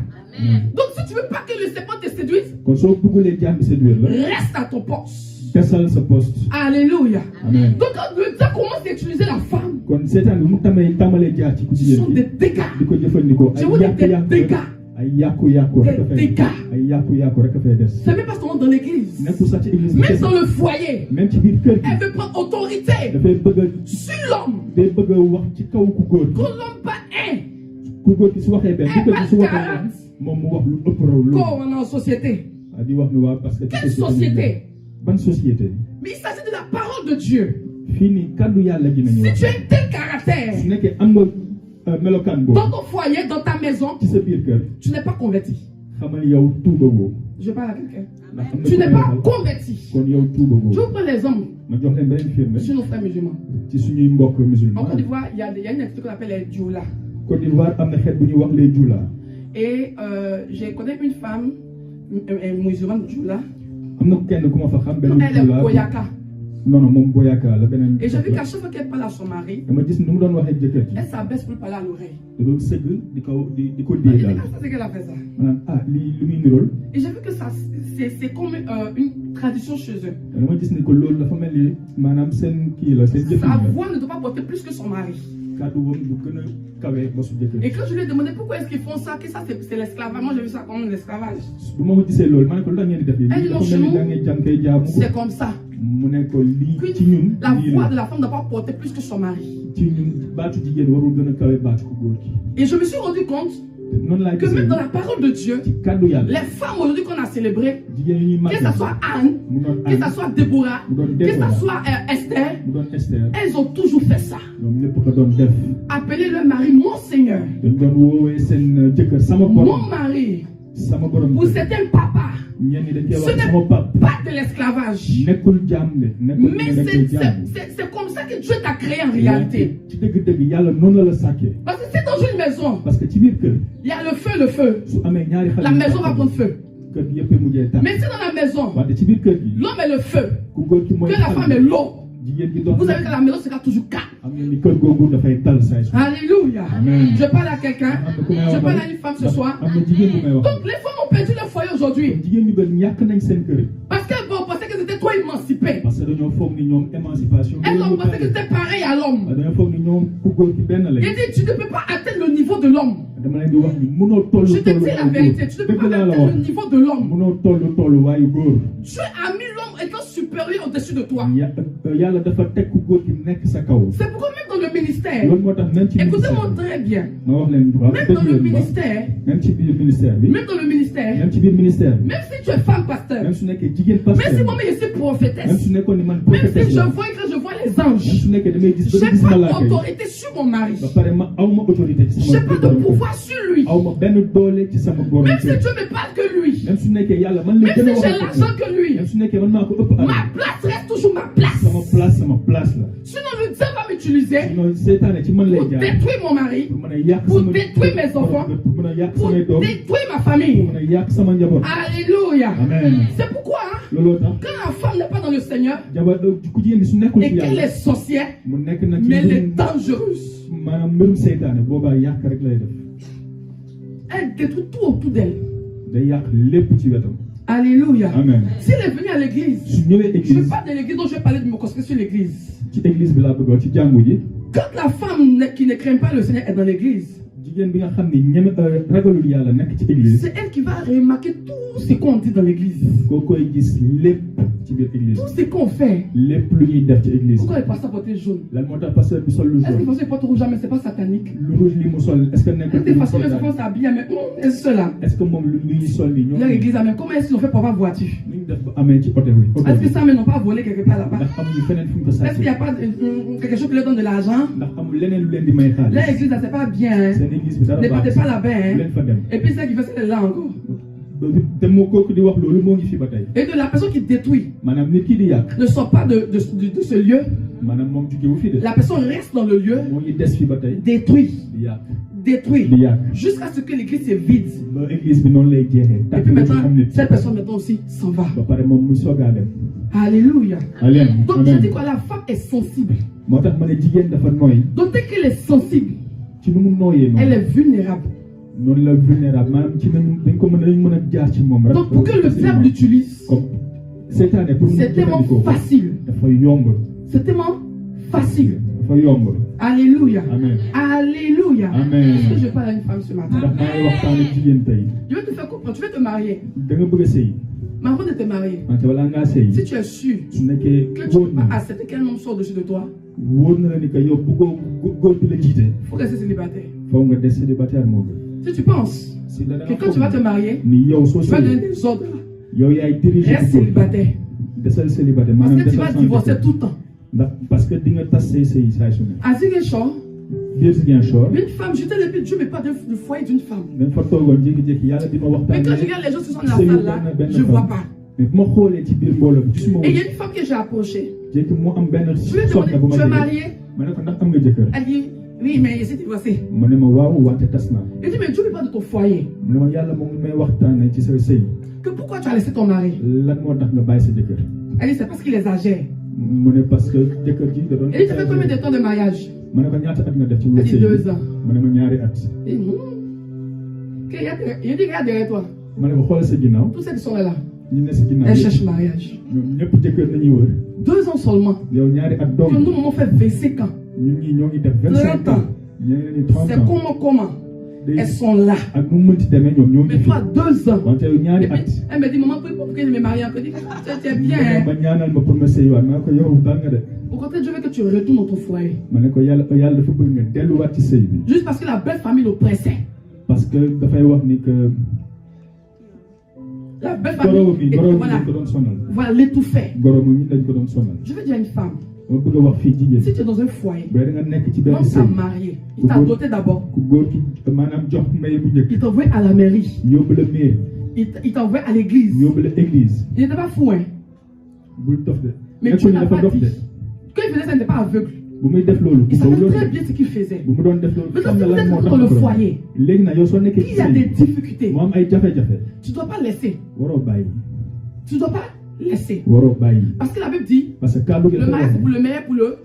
Donc si tu veux pas que le serpent te séduise, kon soo bëggulee jaan bi séduire la reste à ton poste. tesal sa poste Alléluia. amen Donc quand le diable commence à utiliser la femme, kon seetaan bi mu tàmbalee jaar ci ku ce sont jigéen des bi dégâts. di ko jëfandikoo Je vous dis des dégâts. ay yàqu-yàqu rek a fay Des dégâts. ay yàqu-yàqu rek a fay des C'est même pas seulement dans l'église. nekkul sax ci église bi Même kese dans le foyer. même ci biir kër gi Elle veut prendre autorité dafay bëgg a sur l'homme. day bëgg a wax ci kaw ku góor Que l'homme pas est. ku góor gi su waxee benn ku góor gi su waxee Quarante. moom mu wax lu ëpp raw loolu Quand on est en société. di wax ni waa parce que Quelle société? ban société Mais il s'agit de la parole de Dieu. fii nii kaddu yàlla gi nañu Si wax tu as un tel caractère su nekkee am nga melokaan boobu dans ton foyer, dans ta maison, ci sa biir kër tu n'es pas converti. xamal yow tuuba woo Je parle à quelqu'un. ndax am na Tu ku n'es may pas waxal, converti. kon yow tuuba Je woo vous prends l'exemple ma jox leen beneen firnde sur nos frères musulmans. ci suñuy mbokk En Côte musulman d'Ivoire, il y a une activité qu'on appelle les dioula. Côte d'Ivoire am na xeet bu ñuy wax les Jula Et j'ai connu une femme musulmane dioula. am na kenn ku ma fa xam benn Non, elle est Jula Boyaka. non moom Boyaka la beneen Et j'ai vu qu'à chaque fois qu'elle parle à son mari, dama gis ni mu doon waxee jëkkër ji elle s'abaisse pour parler à l'oreille. da doon sëgg di ko Et dee je daal dis, ah, ça c'est qu'elle a fait ça. maanaam lii lu muy nirool Et j'ai vu que ça, c'est comme une tradition chez eux. dama gis ni ko loolu dafa mel ni maanaam seen kii la seen jëfin Sa la voix ne doit pas porter plus que son mari. kàddu boobu du gën a kawee ba su jëkkër Et quand je lui ai demandé pourquoi est-ce qu'ils font ça, que ça c'est l'esclavage, moi j'ai vu ça comme l'esclavage. bu ma ko gisee loolu ma ne ko lu tax ngeen di def lii Elle dit non, dafa chez mel ni nous, da ngay jàm kay jaamu ko c'est comme ça. mu ne ko lii Que ci ñun la lii voix la de la femme ne doit pas porter plus que son mari. ci ñun baatu jigéen warul gën a kawee baatu ko góor gi Et je me suis rendu compte noonu laay que gisee même dans la parole de Dieu, ci kàddu yàlla les femmes aujourd'hui qu'on a célébrées, jigéen yi ñuy que màggal ce soit Anne, mu doon que ce Anne soit Déborah, mu doon que Déborah ce soit Esther, mu doon Esther elles ont toujours fait ça. ñoom ñëpp ko doon def Appeler leur mari mon Seigneur, dañ doon woowee seen jëkkër sama mon borom mari. sama borom Pour certains papas, ñenn ñi dañ koy ce wax n'est sama pap pas de l'esclavage. nekkul jaam de nekkul Mais ne nekkul jaam c'est comme ça que Dieu t'a créé en réalité. ci dëgg-dëgg yàlla noonu la la sàkkee Parce que c'est dans une maison, parce que ci biir kër il y a le feu. su amee ñaari xale La maison va prendre feu. kër gi yëpp mujjee tàkk Mais c'est dans la maison, wante ci biir kër gi l'homme est le feu, ku góor ki mooy que la femme est l'eau. jigéen gi doon Vous savez que la maison sera toujours calme. am ngeen ni kër googu dafay dal say su Alléluia. Amen. Je parle à quelqu'un, am na ku may je wax parle à une femme ce soir. am na jigéen bu may wax Donc les femmes ont perdu leur foyer aujourd'hui. jigéen ñu bëri ñàkk nañ seen kër Parce qu'elles vont penser qu'elles étaient trop émancipées. parce que dañoo foog ni ñoom émancipation Elles ont pensé que c'était pareil à l'homme. dañoo foog ni ñoom ku góor ki benn lañ Il dit, tu ne peux pas atteindre le niveau de l'homme. dama leen di wax ni mënoo toll Je te toll dis la vérité, tu ne peux dëgg pas laa la atteindre wax le niveau de l'homme. mënoo toll waayu góor Dieu a mis l'homme étant supérieur au-dessus de toi. yàlla dafa teg ku góor ki nekk sa kaw C'est pourquoi même dans le ministère, loolu moo tax même ci écoutez-moi très bien, ma wax leen droit même dans le ministère, même ci biir ministère bi même dans le ministère, même ci biir ministère bi même si tu es femme pasteur, même su nekkee jigéen même si pasteur moi-même je suis même prophétesse, su nekkoon ni man même si prophétesse je la vois que je vois les même anges, su nekkee damay gis je ba gis n'ai pas malaaka yi d'autorité sur mon mari. ba pare ma autorité ci Je n'ai sama pas de borom pouvoir sur lui. aw ma benn doole ci sama borom Même si Dieu me parle que lui, lui. même su nekkee yàlla man la Même gën a si wax j'ai l'argent que lui. même su nekkee man maa ko ëpp alal Ma place reste toujours ma place. sama place la Sinon, le diable va m'utiliser sinon seytaane ci man lay pour jaar détruire mon mari, pour mën a yàq pour sama détruire mes enfants, pour mën a yàq pour samay doom détruire ma pour famille. mën a yàq sama njaboot Alléluia. amen C'est pourquoi, hein, looloo tax quand la femme n'est pas dans le Seigneur jabar ku jigéen bi su nekkul et ci qu'elle yàlla est sorcière, mu nekk nag ci mais elle est mbirum dangereuse, maanaam mbirum seytaane boobaa yàq rek lay def elle détruit tout autour d'elle. day yàq lépp ci wetam Alléluia. amen Si elle est venue à l'église, su ñëwee je ne église parle de l'église dont je vais parler de me concentrer sur l'église. ci église bi laa bëgg a wax ci jàngu ji Quand la femme qui ne craint pas le Seigneur est dans l'église, jigéen bi nga xam ni ñeme ragalul yàlla nekk ci église c'est elle qui va remarquer tout ce qu'on dit dans l'église. koo koy gis lépp ci biir église Tout ce qu'on fait. lépp lu ñuy def ci église Pourquoi le pasteur portait jaune? lan moo tax pasteur bi sol lu Est-ce que le jaune pasteur porte rouge jamais? C'est pas satanique. lu rouge li mu sol est-ce que nekk De toute façon, les enfants s'habillent, mais et cela. est-ce que moom lu ñuy sol nii ñoom Leur église, mais comment est-ce qu'ils ont fait pour avoir voiture? nu ñu def ba amee ci oto bi Est-ce que ça, mais n'ont pas volé quelque part là-bas? ndax amuñu feneen fu ñu ko Est-ce qu'il n'y sàccee a pas quelque chose qui leur donne de l'argent? ndax amul leneen lu leen di may Leur xaalis église, là, c'est pas bien. Hein? seen église bi dara Ne baax partez pas là-bas. bu Hein? leen fa dem Et puis, c'est qui fait ça là encore. te moo kooku di wax loolu moo ngi fi ba tey Et de la personne qui détruit maanaam nit ki di yàq ne sort pas de ce lieu. maanaam moom jógewu fi de La personne reste dans le lieu, moo ngi des fi ba tey détruit, di yàq détruit, di yàq jusqu'à ce que l'église se vide. ba église bi noonu lay jeexee Et tàkk puis ba ci maintenant, am nit cette personne maintenant aussi s'en va. ba pare moom muy soogaa dem Alléluia. amen Donc je amen dis que la femme est sensible. moo tax ma ne jigéen dafa nooy Donc dès qu'elle est sensible, ci nu mu nooyee elle noonu est vulnérable. noonu la vulnérable maanaam ci nañu dañ ko mën a jaar ci moom rek Donc pour que le diable l'utilise, comme seytaane pour mu c'est tellement jëfandikoo facile. dafa yomb C'est tellement facile. dafa yomb Alléluia. amen Alléluia. Amen. Est-ce que je parle à une femme ce matin? ndax maa ngi waxtaan ak jigéen tey Je vais te faire comprendre. Tu veux te marier. da nga bëgg a sëy Mais avant de te marier, wante balaa ngaa sëy si tu es sûr su nekkee que tu ne wóor peux pas na accepter qu'un homme sorte dessus de toi, wóor na la ni que yow bëggoo góor bi la jiite il faut rester célibataire. faw nga des célibataire moo gën Si tu penses si da que quand tu vas te marier, ni yow soo tu vas donner sëyee des ordres, yow yaay diriger reste góor célibataire. desal célibataire Parce maanaam que tu vas desal sans divorcer jëkkër. tout le temps. ndax parce que di nga tas say saa su ne À Ziguinchor, biir Ziguinchor une femme, j'étais le but, Dieu me parle du foyer d'une femme. dañ fa toogoon jékki-jékki yàlla di ma Mais waxtaan quand je regarde les gens qui sont dans la salle là, je ne vois pas. mais bu ma xoolee ci biir mbooloo bi gisuma Et il y woon a une femme que j'ai approchée. jékki mu am benn Je lui ai soxna bu demandé, ma tu es jege mariée? ma ne ko ndax am nga jëkkër Elle dit, oui, mais je suis divorcée. mu ne ma waaw wante tas naa Il dit, mais Dieu me parle de ton foyer. mu ne ma yàlla moom may waxtaanee ci sa sëy Que pourquoi tu as laissé ton mari? lan moo tax nga bàyyi sa jëkkër Elle dit, c'est parce qu'il est âgé. mu ne parce que jëkkër ji da doon Elle dit, ça fait combien de temps de mariage? ma ne ko ñaata at nga def ci Elle wér dit, sëy 2 ans. ma ne ma ñaari at Il dit, il dit, regarde derrière toi. ma ne ko xool sa ginnaaw Tous ceux qui sont là, ñu ne si ginnaaw elles yëpp cherchent mariage. ñoom ñëpp jëkkër nañuy wër 2 ans seulement. yow ñaari at Que doom nous, on fait 25 ans. ñun ñii ñoo ngi def 25 ans ñeneen ñi 30 C'est ans comment? Elles sont là. ak nu mu mënti demee ñoom ñoo ngi Mais fi toi, 2 ans. wante yow ñaari Et puis, at elle me dit, maman, pourquoi je me marie encore? Je dis, c'est bien. ma Hein? ba ñaanal ma pour ma sëywaat ma ne ko yow dal nga de Au contraire, Dieu veut que tu retournes dans ton foyer. ma ne ko yàlla dafa bëgg nga delluwaat ci sëy bi Juste parce que la belle famille l'oppressait. parce que dafay wax ni que La belle goro famille, bi goro bi voilà, dañ ko doon sonal voilà l'étouffait. goro mi dañ ko doon sonal Je veux dire à une femme, ma bëgg a wax fii jigéen si tu es dans un foyer, ba da nga nekk ci benn l'homme t'a sëy marié, il t'a doté d'abord, ku góor ki maanaam jox may bu njëkk il t'a envoyé à la mairie, yóbbu la mairie il t'a envoyé à l'église. yóbbu la église Il n'était pas fou, hein. bul dof de Mais nekkul tu ni n'as dafa pas dof de dit. Quand il faisait ça, il n'était pas aveugle. bu muy def loolu Il ku ko savait loolu très bien ce qu'il faisait. bu mu doon def loolu Mais xam quand nga vous lan moo êtes tax dans le mu ko doon. foyer, léegi nag yow soo nekkee ci il y a des sëy difficultés. mu am ay jafe-jafe Tu ne dois pas laisser. waroo bàyyi Tu ne dois pas laisser. waroo bàyyi Parce que la Bible dit, parce que kàddu gi le dafa mariage c'est wax pour le meilleur, pour le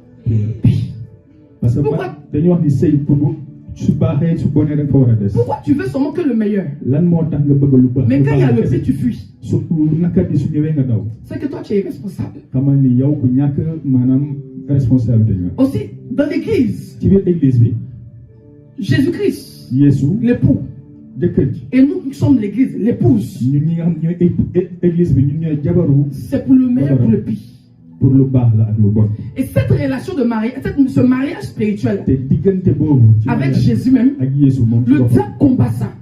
parce que Pourquoi? dañuy wax ni sëy pour bu su baaxee su bonee da nga fa war a des Pourquoi tu veux seulement que le meilleur? lan moo tax nga bëgg lu baax Mais lu quand il y a baax le kese. pire, tu fuis. surtout naka di su ñëwee nga daw C'est que toi, tu es irresponsable. xamal ni yow ku ñàkk maanaam responsabilité nga Aussi, dans l'église, ci biir église bi Jésus-Christ, Yeesu l'époux, jëkkër ji et nous qui sommes l'église, l'épouse, ñun ñi nga xam ñooy église bi ñun ñooy jabaru c'est pour le meilleur, pour le pire. pour lu baax la ak lu bon Et cette relation de mariage, ce mariage spirituel te diggante boobu ci avec mariage Jésus même, ak Yeesu moom ci le boppam diable combat ça.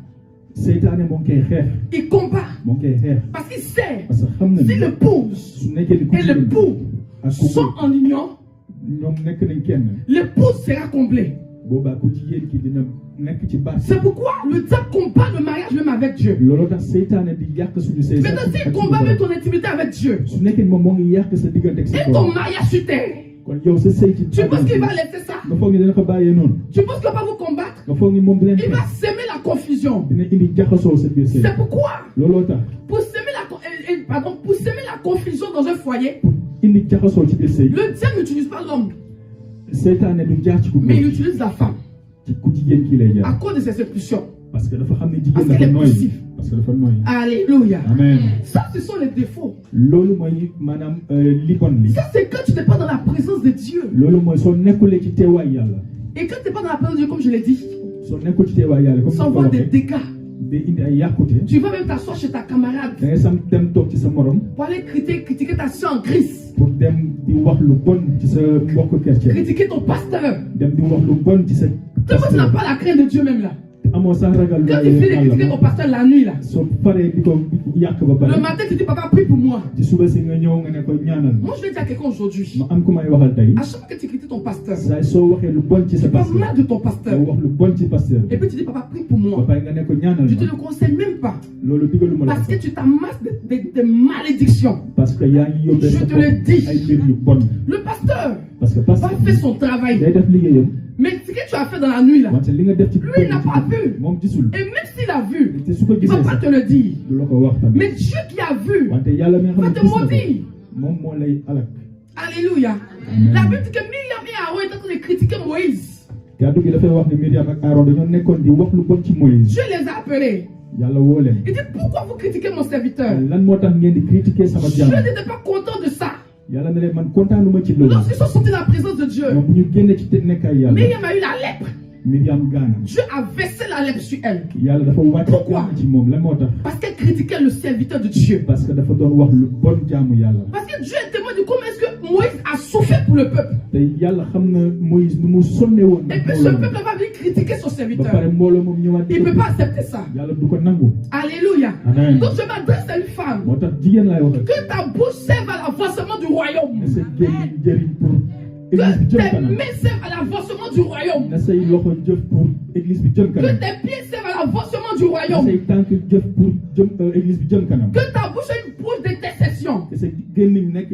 seytaane moo ngi koy xeex Il combat moo ngi koy xeex parce qu'il sait parce que xam na si ni l'épouse su nekkee ni ku et jigéen l'époux ak ku sont góor en union, ñoom nekk nañ kenn l'épouse sera comblée. boobaa ku jigéen ki dina nekk ci barke. C'est pourquoi le diable combat le mariage même avec Dieu. looloo tax seytaane di yàq suñu sëy. Maintenant, s'il combat même ton intimité avec Dieu, su nekkee moom moo ngi yàq sa diggante ak sa et ton mariage sur terre, kon yow sa sëy ci tu penses qu'il va laisser ça? nga foog ni dina ko bàyyee noonu. Tu penses qu'il va pas vous combattre? nga foog ni moom dina Il va semer la confusion. dina indi jaxasoo sa biir sëy. C'est pourquoi, looloo tax pour semer pour semer la confusion dans un foyer, indi jaxasoo ci biir sëy. le diable n'utilise pas l'homme, seytaane du jaar ci ku mais il góor utilise la femme ci ku jigéen kii lay à jaar. cause de ses impulsions. parce que dafa xam ne jigéen Parce dafa qu'elle est nooy. poussive. parce que dafa nooy. Alléluia. amen. Ça, ce sont les défauts. loolu mooy maanaam li bon li. Ça, c'est quand tu n'es pas dans la présence de Dieu. loolu mooy soo nekkulee ci teewaay yàlla. Et quand tu n'es pas dans la présence de Dieu, comme je l'ai dit, soo nekkul ci teewaay yàlla comme ça ni ko envoie des waxee dégâts. day indi ay yàqute. Tu vas même t'asseoir chez ta camarade da ngay sam dem toog ci sa morom pour aller critiquer ta soeur en Christ, pour dem di wax lu bon ci sa mbokk chrétien. critiquer ton pasteur. dem di wax lu bon ci sa. Toi, tu n'as pas la crainte de Dieu même là. amoo sax ragal Quand tu finis de critiquer ton pasteur la nuit là, soo paree di ko yàq ba le pare. matin tu dis papa prie pour moi. ci suba si nga ñëw nga ne ko ñaanal. Moi je vais dire à quelqu'un aujourd'hui, ma am ku may waxal tey. à chaque fois que tu critiques ton pasteur, saa soo waxee lu bon ci sa tu parles pasteur. mal de ton nga pasteur, wax lu bon ci pasteur. et puis tu dis papa prie pour ba moi. pare nga ne ko ñaanal Je te ma. le conseille même pas, loolu digaluma la parce ko. que tu t'amasses des malédictions. parce que yaa ngi yóbbee Je sa te le bopp dis. ay mbir yu bon. Le pasteur parce que va pasteur faire son travail, day def liggéeyam. mais ce que tu as fait dans la nuit là, wante li nga def ci lui il n'a pas vu. moom gisul. Et même s'il a vu, te su ko il ne va gisee pas sax te le dire. du la ko wax tamit. Mais Dieu qui a vu wante yàlla mi nga va xam te ne gis na ko maudire. moom moo lay alak. Alléluia. Amen. La Bible dit que Myriam et Aaron étaient en train de critiquer Moïse. kàddu gi dafay wax ne Myriam ak Aaron dañoo nekkoon di wax lu bon ci Moïse. Dieu les a appelés. yàlla woo leen. Il dit pourquoi vous critiquez mon serviteur? lan moo tax ngeen di critiquer sama Dieu jaam. n'était pas content de ça. yàlla ne leen man kontaanuma ci loolu. Lorsqu'ils sont sortis de la présence de Dieu, donc bu ñu génne ci nekkaay yàlla. Myriam a eu la lèpre. Myriam gaana. Dieu a versé la lèpre sur elle. yàlla dafa wàcce Pourquoi? gaana ci moom lan moo tax. Parce qu'elle critiquait le serviteur de Dieu. parce que dafa doon wax lu bon jaamu yàlla. Parce que Dieu est témoin de comment est-ce que Moïse a souffert pour le peuple. te yàlla xam na Moïse nu mu sonne woon. Et puis ce peuple va venir critiquer son ba serviteur. pare mbooloo moom ñëwaat. Il ne peut pas accepter ça. yàlla du ko nangu. Alléluia. Amen. Donc je m'adresse à une femme. moo tax jigéen laay wax. Que ta bouche serve à l'avancement du royaume. na sa gémmiñ jëriñ pour Que église bi jëm tes kanam. mains servent à l'avancement du royaume. na say loxo jëf pour église bi jëm Que kanam. tes pieds servent à l'avancement du na royaume. say tànk jëf pour église bi jëm kanam. Que ta bouche ait une bouche d'intercession te sa gémmiñ nekk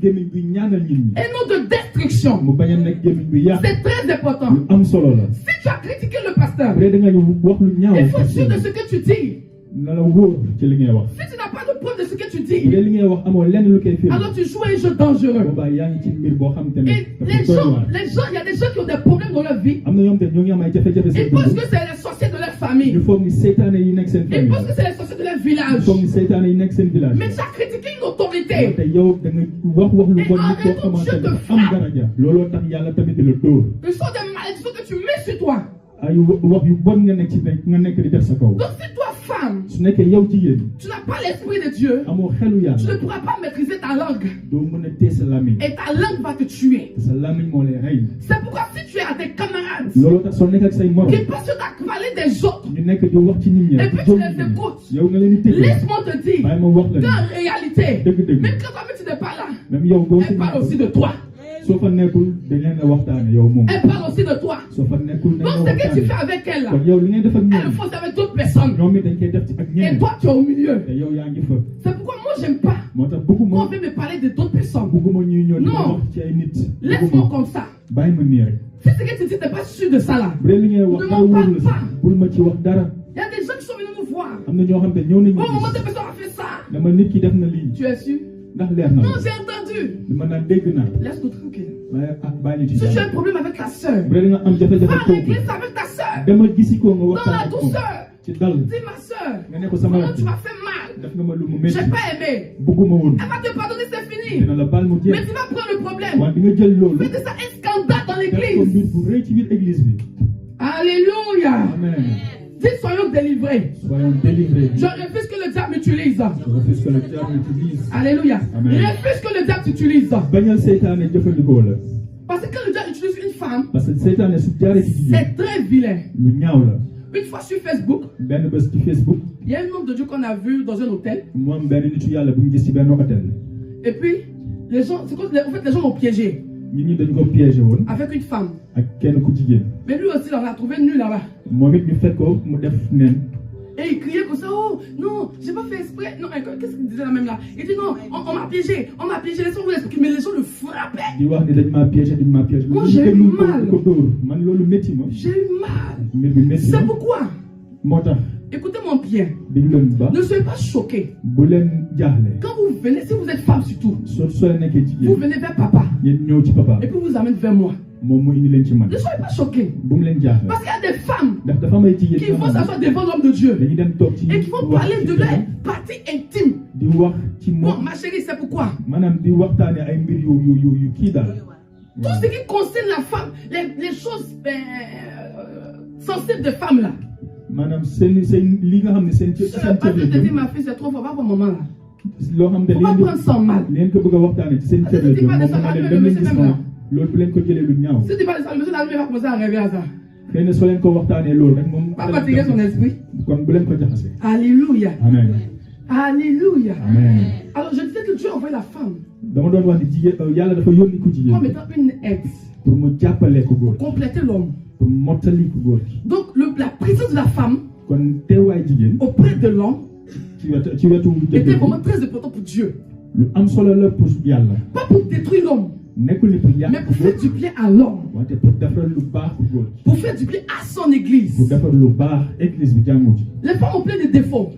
gémmiñ bi ñaanal nit ñi. et non de destruction. mu bañ a nekk gémmiñ bi yàq. C'est très important. lu am solo la. Si tu as critiqué le pasteur, bu dee da nga wax lu ñaaw. il faut être sûr de ce que tu dis. na la wóor ci li ngay wax. Si tu n'as pas de preuve de ce que tu bu dee dis, li ngay wax amoo lenn lu koy firi. alors tu joues un jeu dangereux. boobaa yaa ngi ci mbir boo xam te ne. Et dafa les doy gens, waar. il y a des gens qui ont des problèmes dans leur vie. am na ñoom te ñoo ngi am ay jafe-jafe Ils seen pensent dund. que c'est les sorciers de leur famille. ñu foog ni seytaane yi nekk seen Ils famille. pensent que c'est les sorciers de leur ñu village. foog ni seytaane yi nekk seen village. Mais tu as critiqué une te autorité. yow da nga wax lu bon nit koo arrête, xamante Dieu ne te dafa am frappe. daraja. looloo tax yàlla tamit di la dóor. Ce sont des malédictions que tu mets sur toi. ay wax yu bon nga nekk ci nga nekk di def sa kaw. Donc si toi, femme, su nekkee yow jigéen tu n'as pas l'esprit de Dieu, amoo xelu tu ne yàlla pourras pas maîtriser ta langue. doo mën a téye sa lamiñ. Et ta langue va te tuer. te sa lamiñ moo lay rey. C'est pourquoi si tu as des camarades looloo tax soo nekk ak say morom qui pensent que tu as parlé des autres, ñu nekk di wax ci nit ñi. et puis tu les écoutes, yow nga leen di tëj. laisse-moi te dire bàyyi ma wax la qu'en ni réalité, dëgg-dëgg même quand toi-même tu n'es pas là, même yow boo si elle parle aussi nekkul de toi. soo fa nekkul dañ leen a waxtaane yow moom. Elle parle aussi de toi. soo fa nekkul dañ Donc la ce que tu fais waxtaane. avec elle là, kon yow li ngay def ak elle le ñoom fait avec d'autres personnes. ñoom it dañ koy def ci ak Et ñeneen. toi tu es au milieu. te yow yaa ngi fa. C'est pourquoi moi j'aime pas moo tax qu'on bëgguma veut me parler de d'autres personnes. bëgguma ñuy ñëw di Non. wax ci ay nit. Laisse-moi bëgguma comme ça. bàyyi ma nii rek. Si ce que tu dis, tu n'es pas sûr de ça là. bu dee li ngay wax Ne dara m'en wóorul parle la pas. si bul ma ci wax dara. Il y a des gens qui sont venus nous voir. am na ñoo xam te ñëw nañu Au moment gis. de personne a fait ça. dama nit ki def na lii Tu es sûr? ndax leer na Non, la. j'ai entendu. dama naan dégg naa. Laisse-nous tranquille. mais bàyyi ñu ci Si tu as dara. un problème avec ta soeur, bu dee da nga am jafe-jafe va à kooku l'église avec ta soeur. dama gisi ko nga Dans waxtaan la ak moom douceur. ci dal. Dis ma soeur, nga ne ko sama vraiment rakk tu m'as fait mal. def nga ma lu mu J'ai métti pas aimé. bëgguma woon. Elle va te pardonner, c'est fini. dina la baal mu Mais jeex. tu vas prendre le problème. waaye di nga jël loolu. Fais de ça un scandale dans def ko l'église. mbir bu rëy ci biir église bi. Alléluia. amen. Dis soyons délivrés. soyons délivrés. Je refuse que le diable m'utilise. je refuse que le diable utilise. Alléluia. Amen. Refuse que le diable t'utilise. bañal seytaane jëfandikoo la. Parce que quand le diable utilise une femme, parce que seytaane su jaaree ci jigéen c'est très vilain. lu ñaaw la. Une fois sur Facebook, benn bés ci Facebook il y a un homme de Dieu qu'on a vu dans un hôtel. moom benn nitu yàlla bu mu gis ci benn hôtel. Et puis, les gens, c'est comme, en fait, les gens l'ont piégé. nit ñi dañ ko piégé woon avec une femme. ak kenn ku jigéen. Mais lui aussi, on l'a trouvé nu là-bas. moom it ñu fekk ko mu def neen. Et il criait comme ça, oh non, j'ai pas fait exprès. Non, qu'est-ce qu'il disait là même là? Il dit non, on m'a piégé, laissez-moi vous expliquer. Mais les gens le frappaient. di wax ni dañ maa piégé. Moi j'ai eu mal. man loolu métti ma. J'ai eu mal. mbir bi métti ma. C'est pourquoi. moo tax. Écoutez-moi bien. déglu leen bu baax. Ne soyez pas choqués. bu leen jaaxle. Quand vous venez, si vous êtes femme surtout, soo leen nekkee jigéen. vous venez vers papa. ngeen ñëw ci papa. Et puis vous amène vers moi. moom mu indi leen ci man. Ne soyez pas choqués. bu mu leen jaaxle. Parce qu'il y a des femmes ndax dafa may jigéen qui vont s'asseoir devant l'homme de Dieu dañuy dem toog ci et qui vont parler de leur partie intime. di wax ci Bon, moom. ma chérie, c'est pourquoi. maanaam di waxtaane ay mbir yu kii daal. Tout ce qui concerne la femme, les choses sensibles de femmes là. maanaam seen li nga xam ne seen cër. Je ne pas te dire ma fille, c'est trop fort, pas pour maman là. loo xam ne Faut pas prendre ça mal. leen ko bëgg a waxtaane ci seen cër la moom ma leen dem leen gis ma loolu bu leen ko jëlee lu ñaaw. Si tu parles de ça, le monsieur va commencer à rêver à ça. xëy na soo leen ko waxtaanee loolu rek moom. Pas fatiguer son esprit. kon bu leen ko jaxasee. Alléluia. amen. Alléluia. amen. Alors je disais que Dieu a envoyé la femme dama doon wax ni jigéen yàlla dafa yónni ku jigéen. comme étant une aide pour mu jàppale ko góor. compléter l'homme. pour mottali ko góor. Donc la présence de la femme kon teewaay jigéen. auprès de l'homme ci wetu était vraiment très important pour Dieu. lu am solo la pour yàlla. Pas pour détruire l'homme, nekkul ni pour yàq. mais pour faire du bien à l'homme. wante pour defar lu baax pour góor. Pour faire du bien à son pour église. defar lu baax église bi jàngu ci. Les femmes ont plein de défauts.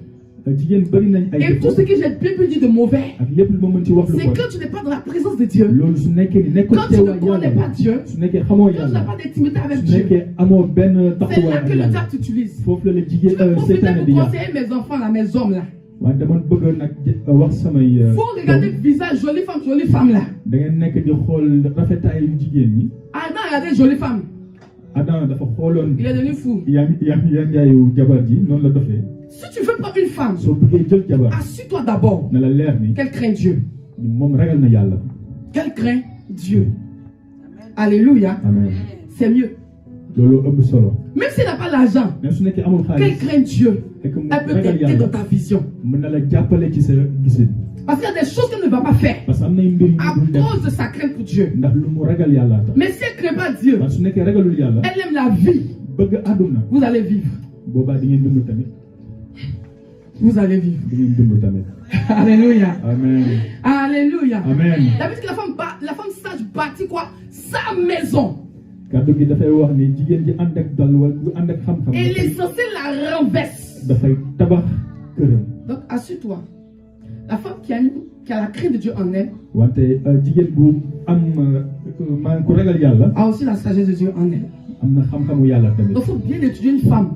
jigéen bëri nañ ay Et tout ce que j'ai bien pu dire de mauvais, ak lépp lu ma mën ci wax lu c'est bon. quand tu n'es pas dans la présence de Dieu. loolu su nekkee ni nekkul Quand tu ne teewaay connais yàlla pas Dieu, su nekkee xamoo quand tu n'as yàlla pas d'intimité avec su Dieu, nekkee amoo benn c'est taxawaay là ak que le yàlla diable t'utilise. foofu la la Je jigéen vais profiter seytaane di pour yàq. conseiller mes enfants là, mes hommes là. waaye dama bëgg nag wax samay. Faut regarder le visage, jolie femme là. da ngeen nekk di xool rafetaayu jigéen ñi. Adam regardait jolie femme. Adam dafa xooloon. Il est devenu fou. yaa njaayu jabar ji noonu la dofee. Si tu veux prendre une femme, soo bëggee jël jabar. assure-toi d'abord na la leer ni. qu'elle craint Dieu. moom ragal na yàlla. Qu'elle craint Dieu. Alléluia. amen. C'est mieux. loolu ëpp solo. Même s'il n'a pas l'argent, même su nekkee amul qu'elle xaalis. craint Dieu. et que mu Elle peut ragal t'aider dans yàlla. ta vision. mën na la jàppale ci sa gisin. Parce qu'il y a des choses qu'elle ne va pas faire parce que am na mbir yu à dul def. cause de sa crainte pour Dieu. ndax lu mu ragal yàlla tax. Mais si elle ne craint pas Dieu, parce que su nekkee ragalul yàlla. elle aime la vie, bëgg àdduna. vous allez vivre. boobaa di ngeen dund tamit. Vous allez vivre. di ngeen dund tamit. Alléluia. amen. Alléluia. amen. D'habitude que la femme sage bâtit quoi? Sa maison. kàddu gi dafay wax ni jigéen ji ànd ak dal wala bu ànd ak xam-xam. Et il est censé la renverse. dafay tabax këram. Donc assure-toi. La femme qui a la crainte de Dieu en elle wante jigéen bu am maanaam ku ragal yàlla. a aussi la sagesse de Dieu en elle. am na xam-xamu yàlla tamit. Donc il faut bien étudier une femme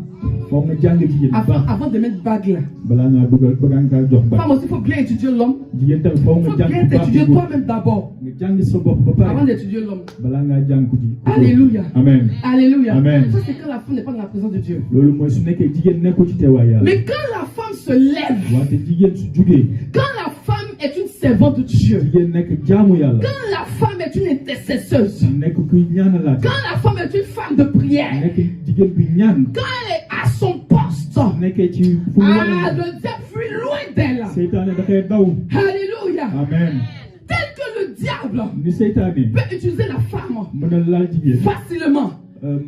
foog nga jàng jigéen bu baax. avant de mettre bague là. balaa ngaa dugal balaa ngaa jox ba. Femme aussi, il faut bien étudier l'homme. jigéen tamit foog Il nga faut jàng bien bu baax. t'étudier toi-même d'abord nga jàng sa bopp ba avant pare. d'étudier l'homme. balaa ngaa jàng ku ji. Alléluia. amen. Alléluia. Amen. Ça, c'est quand la femme n'est pas dans la présence de Dieu. loolu mooy su nekkee jigéen nekkul ci teewaay yàlla. Mais quand la femme se lève, wante jigéen su jugee. quand la femme est une servante de Dieu, jigéen nekk jaamu yàlla. quand la femme est une intercesseuse, nekk kuy ñaanalaat. quand la femme est une femme de prière, nekk jigéen bi ñaan. quand elle est à son poste, nekkee ci fu mu war a le diable fuit loin d'elle. seytaane dafay daw. Alléluia. amen. Tel que le diable ni seytaane peut utiliser la femme mën a laal jigéen. facilement,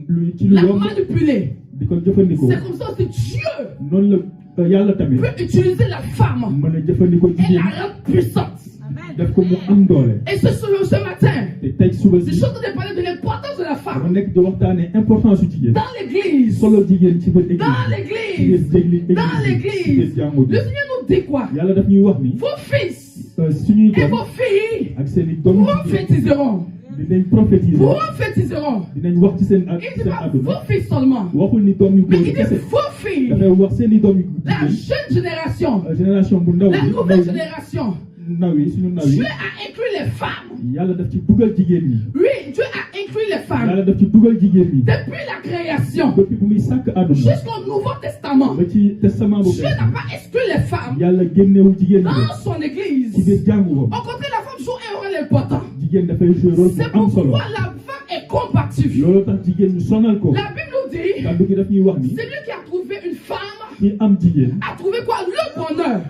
lu ci lu la yomb manipuler. di ko jëfandikoo. C'est comme ça que Dieu noonu la yàlla tamit peut utiliser la femme mën a jëfandikoo et jigéen. la rendre puissante. def ko mu am doole. Et ce matin, te tey suba je si suis en train de parler de l'importance de la dama femme nekk di waxtaanee importance su jigéen. dans l'église. solo jigéen ci biir église. Dans l'église. Dans l'église. Le Seigneur nous dit quoi? yàlla daf ñuy wax ni. Vos fils suñuy et doom vos filles ak seen i doom prophétiseront. dinañ prophétiser. Prophétiseront. dinañ wax ci seen Il dit seen pas àdduna. vos filles seulement, waxul ni doom yu mais góor il dit kese. vos filles. dafay wax seen i doom yu La jigéen. jeune génération, génération bu ndaw la yi nouvelle génération. ndaw yi suñu ndaw yi. Dieu a inclus les femmes. yàlla daf ci dugal jigéen ñi. Oui, Dieu a inclus les femmes. yàlla daf ci dugal jigéen ñi. Depuis la création depuis bu muy sàkk àdduna. jusqu'au Nouveau Testament, ba ci testament bu Dieu n'a pas exclu les femmes yàlla génnewul jigéen ñi dans son ci église. biir jàngu ko. Au contraire, la femme joue un rôle important. jigéen dafay jouer rôle bu C'est am solo. pourquoi la femme est combative. loolu tax jigéen ñu sonal ko. La Bible nous dit, kàddu gi daf ñuy wax ni. celui qui a trouvé une femme ki am jigéen. a trouvé quoi? Le bonheur.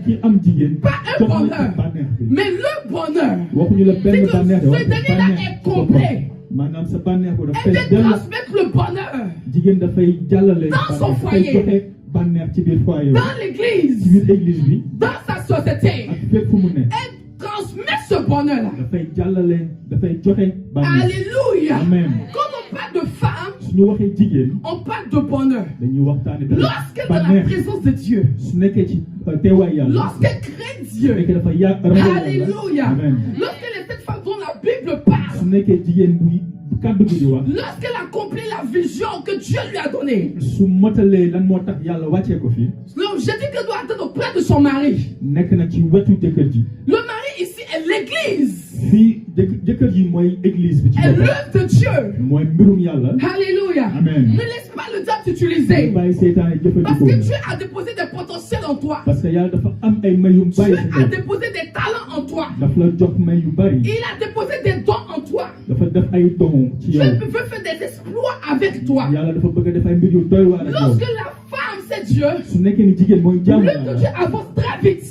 ki am jigéen. Pas un jox na bonheur, ci bànneex bi. mais le ce bonheur, waxuñu la c'est benn que bànneex de ce dernier-là est complet. maanaam sa bànneex ko dafa Elle fees vient dell. transmettre le bonheur jigéen dafay jàllale dans son dafay foyer, joxe bànneex ci biir foyer dans ci l'église, biir église bi dans sa société. ak fépp fu mu ne. Elle transmet ce bonheur-là. dafay jàllale dafay joxe bànneex. Alléluia. Amen. Quand on parle de femme, su ñu waxee jigéen on parle de bonheur. dañuy waxtaane tamit Lorsqu'elle est dans la bànneex. présence de Dieu, su nekkee ci teewaay yàlla. lorsqu'elle craint su Dieu, nekkee dafa ragal yàlla. alléluia. Amen. Lorsqu'elle est cette femme dont la Bible parle, su nekkee jigéen bu kàddu gi di wax. lorsqu'elle accomplit la vision que Dieu lui a donnée, su motalee lan moo tax yàlla wàccee ko fi. l'objectif qu'elle doit atteindre auprès de son mari. nekk na ci wetu jëkkër ji. Le mari ici est l'église. fii jëkkër ji mooy église bi ci est boppam. l'œuvre de Dieu. mooy mbirum yàlla. Alléluia. Amen. Ne laisse pas le diable t'utiliser. bàyyi seytaan yi Parce jëfandikoo. que Dieu a déposé des potentiels en toi. parce que yàlla dafa am ay may yu Dieu bari sa a kaw. déposé des talents en toi. daf la jox may yu bari. Il a déposé des dons en toi. dafa def ay don ci Dieu yow. veut faire des exploits avec toi. yàlla dafa bëgg a def ay mbir yu doy waar ak yow. Lorsque la femme, c'est Dieu, su nekkee ni jigéen mooy jaamu l'œuvre de Dieu yàlla. avance très vite.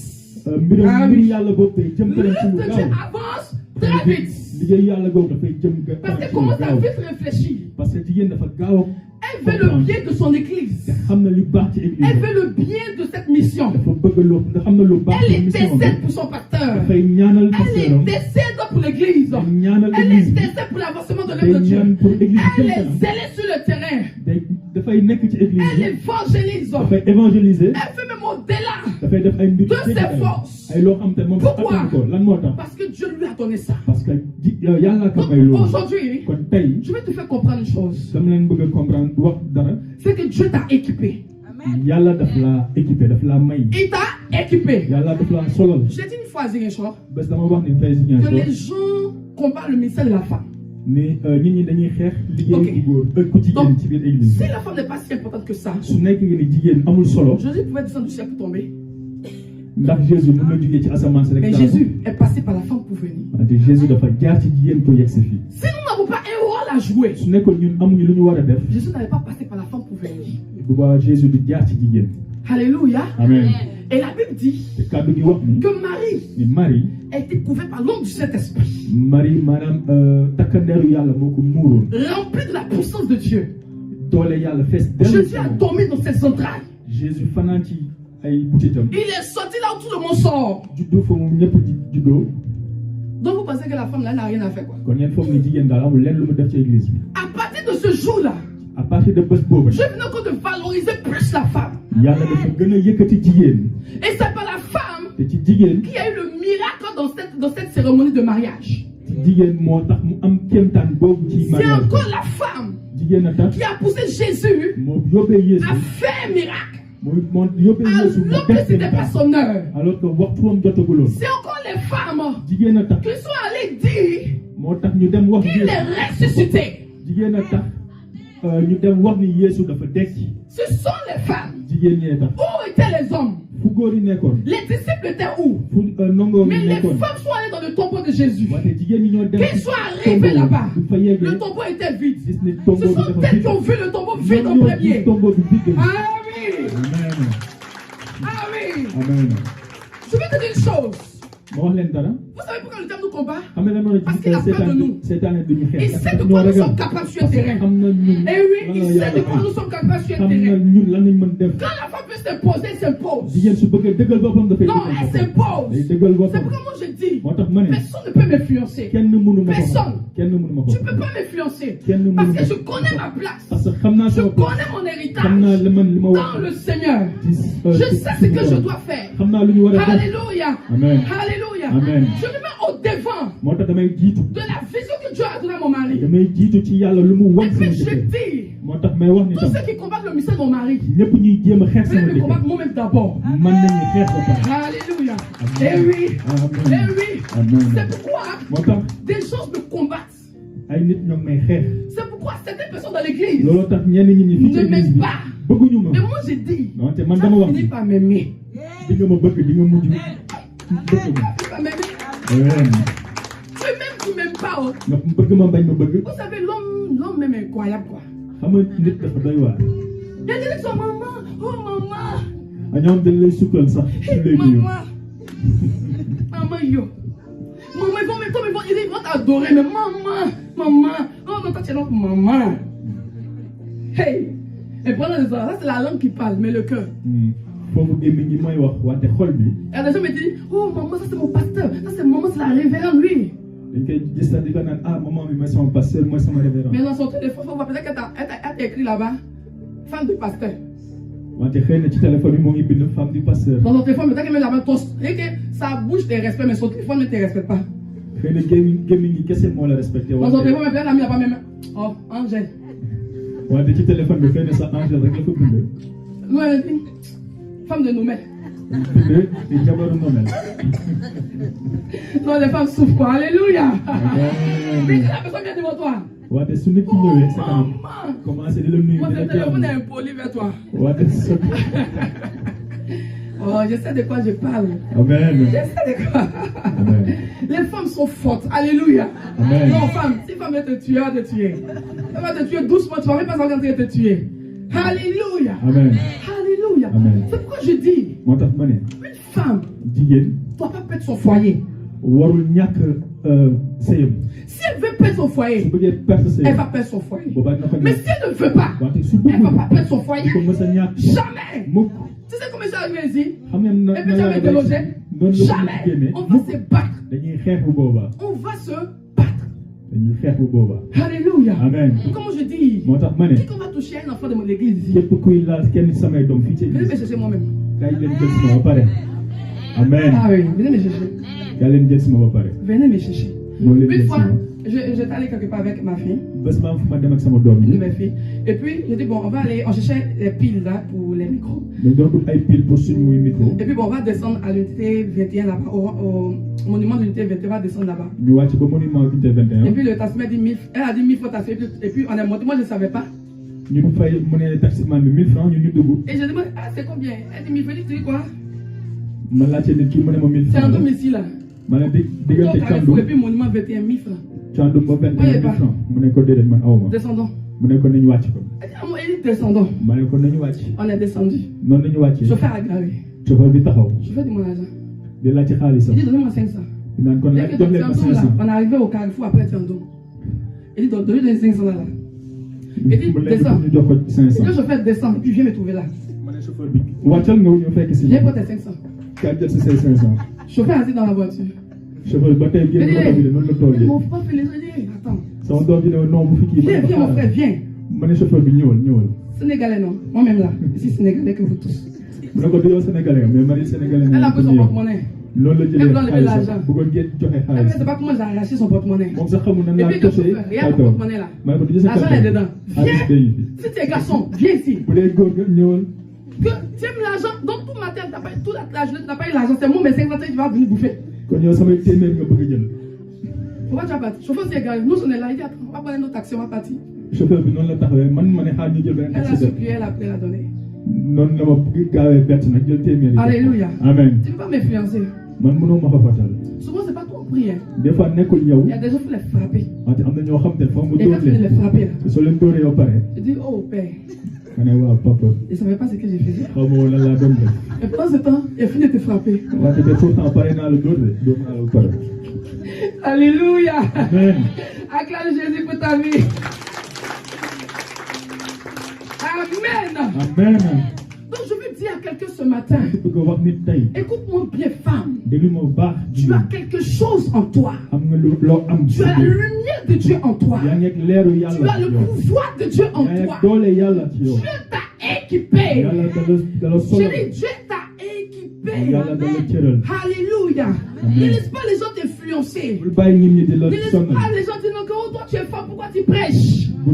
mbirum yàlla boobu day jëm kanam ci L'œuvre lu de Dieu gaaw. avance très vite. liggéey yàlla googu dafay jëm Parce kanam qu'elle ci lu commence à gaaw. vite réfléchir. parce que jigéen dafa gaaw. Elle veut le bien de son église. xam na lu baax ci église. Elle veut le bien de cette mission. dafa bëgg lu xam na lu baax ci Elle mission bi. intercède pour son pasteur. dafay ñaanal Elle pasteeram. intercède pour l'église. ñaanal Elle église bi. intercède pour l'avancement de day l'œuvre de Dieu. ñaan pour église bi Elle jëm est kanam. zélée sur le terrain. dafay nekk ci église Elle bi. évangélise. dafay évangéliser. Elle fait même au-delà. dafay def ay mbir De yu ses forces. ay loo xam te moom Pourquoi? attan ko lan moo tax. Parce que Dieu lui a donné ça. parce que yàlla ko Donc may loolu. aujourd'hui, kon tey je vais te faire comprendre une chose. dama leen bëgg a comprendre wax dara. C'est que Dieu t'a équipé. yàlla daf laa équipé daf laa may. Il t'a équipé. yàlla daf laa solal. J'ai dit une fois à Ziguinchor bés dama wax ni fay que Ziguinchor les gens combattent le ministère de la femme. ni nit ñi dañuy xeex liggéey Ok. ku góor ku jigéen Donc, ci biir église. si la femme n'est pas si importante que ça, su nekkee ni jigéen amul solo. Jésus pouvait descendre du ciel pour tomber. ndax Jésus mën na jógee ci asamaan si rek. Mais Jésus est passé par la femme pour venir. wante Jésus dafa jaar ci jigéen pour yegg si fii. Si nous n'avons pas un rôle à jouer, su nekkoon ñun amuñu lu ñu war a def. Jésus n'avait pas passé par la femme pour venir. bu boobaa Jésus di jaar ci jigéen. Alléluia. amen. Et la Bible dit te kàddu gi wax ni. que Marie ni Marie. a été couverte par l'ombre du Saint-Esprit, Marie maanaam takkandeeru yàlla moo ko muuroon. remplie de la puissance de Dieu. doole yàlla fees dell. Jésus a dormi dans ses entrailles. Jésus fanaan ci ay butitam. Il est sorti là où tout le monde sort. juddoo fa mu ñëpp di juddoo. Donc vous pensez que la femme là n'a rien à faire quoi? kon ngeen foog ni jigéen daal amul lenn lu mu def ci église bi. À partir de ce jour-là, à partir de bés boobu. je venais encore de valoriser plus la femme. yàlla dafa gën a yëkkati jigéen. Et c'est pas la femme te ci jigéen. qui a eu le miracle dans cette cérémonie de mariage. ci jigéen moo tax mu am kéemtaan boobu ci C'est mariage. encore la femme jigéen a tax. qui a poussé Jésus moo yóbbee Yeesu. à faire un miracle. moo yóbbee Yeesu mu Alors que def c'était pas son heure. alors que waxtuwam jotaguloon. C'est encore les femmes jigéen a tax. qui sont allées dire moo tax ñu dem wax qu'il est ressuscité. jigéen a tax ñu dem wax ni Yeesu dafa dekki. Ce sont les femmes. jigéen ñee tax. Où étaient les hommes? fu góor yi nekkoon. Les disciples étaient où? fu nangoo Mais yi les nekkoon. femmes sont allées dans le tombeau de Jésus. wante jigéen ñi ñoo dem. Qu'ils soient arrivés là-bas. bu fa yeggee Le tombeau était vide. gis ni tombeau Ce bi sont dafa elles vide. qui ont vu le tombeau vide en ñoo gis premier. tombeau bi vide. Ah oui. amen. Ah oui. amen. Je vais te dire une chose. ma wax leen dara. Vous savez pourquoi le diable nous combat? xam nga lan moo Parce qu'il a peur de nous. seetaan duñu Il xeex. sait de quoi nous sommes capables sur un terrain. xam na ñun. Et oui, il sait de quoi nous sommes capables sur un xam na terrain. ñun lan lañ mën def. Quand la femme peut s'imposer, elle s'impose. jigéen su bëggee dëggal boppam dafay Non, elle day s'impose. dëggal C'est boppam. pourquoi moi je dis, moo tax ma ne. personne ne peut m'influencer. kenn mënu ma ko Personne. kenn mënu ma ko Tu ne peux pas m'influencer. kenn mënu Parce ma que je ko connais ma place. parce que xam naa Je sama place. connais mon xam naa héritage li man li ma dans wax. le Seigneur. ci Je sais ce que je dois faire. xam naa lu ñu war a def. Alléluia. Amen. Alléluia. Amen. Je me mets au devant moo tax damay jiitu. de la vision que Dieu a donnée à mon mari. damay jiitu ci yàlla lu mu Et wan sama puis je jëkkër. dis, moo tax may wax ni tous tam. ceux qui combattent le mystère de mon mari, ñëpp ñuy jéem a xeex venez sama me jëkkër. combattre moi-même d'abord. mën nañu xeex ba pare. Alléluia. Amen. Et oui. Amen. Et oui. Amen. C'est pourquoi moo tax des gens me combattent. ay nit ñoo ngi may xeex. C'est pourquoi certaines personnes dans l'église looloo tax ñenn ñi fii ci ne église m'aiment bi pas. bëgguñu ma. Mais moi j'ai dit, wante man ça dama wax finit par m'aimer. di nga ma bëgg di nga mujj bëgg ma. Ça finit par m'aimer. Amen. Tu même qui m'aimes pas. Oh. nga bëgg ma bañ ma bëgg. Vous savez, l'homme même est incroyable quoi. xam nga nit dafa doy waar. Il y a des gens qui sont maman, oh maman, a ñoom dañ lay sukkal sax ci léegi yow. maman, maman yo. ils vont t'adorer, mais maman. Oh, non, toi, tu es notre maman. Hey! Et pendant les ça, c'est la langue qui parle, mais le cœur. Et les gens me disent, oh maman, ça c'est mon pasteur, ça c'est maman, c'est la révérende, lui. Mais dans son téléphone, il faut voir peut-être qu'elle t'a écrit là-bas, femme du pasteur. Dans son téléphone, peut-être qu'elle met là-bas, et que sa bouche te respecte, mais son téléphone ne te respecte pas. Dans son téléphone, peut-être qu'elle a mis là-bas même. Oh, Angèle. Nous, elle dit, femme de Noumel. Non, les femmes souffrent quoi. Alléluia. Mais la personne vient devant toi. Mon téléphone est impoli vers toi. Oh, je sais de quoi je parle. Amen. Je sais de quoi. Amen. Les femmes sont fortes. Alléluia. Amen. Non, femme, si femme veut te tuer, elle va te tuer. Elle va te tuer doucement, tu ne vas même pas savoir quand elle va te tuer. Alléluia. Amen. Alléluia. Amen. C'est pourquoi je dis, une femme ne doit pas perdre son foyer. Si elle veut perdre son foyer, elle va perdre son foyer. Mais si elle ne veut pas, elle ne va pas perdre son foyer. Jamais. Tu sais comment je suis arrivé ici? Et puis tu as été logé? Jamais. On va se battre. On va se battre. Alléluia. Amen. Comme je dis, qui qu'on va toucher un enfant de mon église ici? Venez me chercher moi-même. Amen. Ah oui, venez me chercher. Venez me chercher. Une fois, j'étais allé quelque part avec ma fille. Une de mes filles. Et puis, j'ai dit, bon, on va aller, on cherchait les piles là pour les micros. Et puis, bon, on va descendre à l'unité 21 là-bas, au monument de l'unité 21, on va descendre là-bas. Et puis, le taxi m'a dit 1000, elle a dit 1000 francs taxi. Et puis, on est monté, moi je ne savais pas. Et j'ai demandé, ah, c'est combien? Elle dit 1000 francs, tu dis quoi? C'est un domicile là. Et puis monument 21 000 francs. Descendons. Elle dit descendons. On est descendu. Chauffeur a garé. Chauffeur de mon agent. Il dit donnez-moi 500. On est arrivé au carrefour après Tiando. Il dit donnez-moi 500 là. Il dit descends. Le chauffeur descend et puis viens me trouver là. Viens pour tes 500. Chauffeur assis dans la voiture. Mon frère, fait les alliés. Attends. Viens, mon frère, viens. Sénégalais, non. Moi-même là. Ici, Sénégalais que vous tous. Elle a pris son porte-monnaie. Elle doit lever l'argent. Elle ne sait pas comment j'ai arraché son porte-monnaie. Et puis, le chauffeur, regarde le porte-monnaie là. L'argent est dedans. Viens. Si tu es garçon, viens ici. Que tu aimes l'argent, donc tout matin, tu n'as pas eu toute la journée, tu n'as pas eu l'argent. C'est moi, mes 50 ans, tu vas venir bouffer. Pourquoi tu vas partir? Chauffeur, c'est égal. Nous, on est là. Il dit, attends, on va prendre notre taxi, on va partir. Elle a supplié, elle a appelé, elle a donné. Alléluia. Amen. Tu ne peux pas m'influencer. Souvent, ce n'est pas toi qui prie. Il y a des gens qui les frapper. Et quand tu les frapper, je dis, oh Père. Il ne savait pas ce que j'ai fait. Et pendant ce temps, il a fini de te frapper. Alléluia. Acclame Jésus pour ta vie. Amen. Amen. Donc je veux dire à quelqu'un ce matin, écoute-moi bien femme, tu as quelque chose en toi. Tu as la lumière de Dieu en toi. Tu as le pouvoir de Dieu en toi. Dieu t'a équipé. Dieu t'a équipé. Alléluia. Ne laisse pas les gens t'influencer. Ne laisse pas les gens dire non, toi tu es femme, pourquoi tu prêches? Tu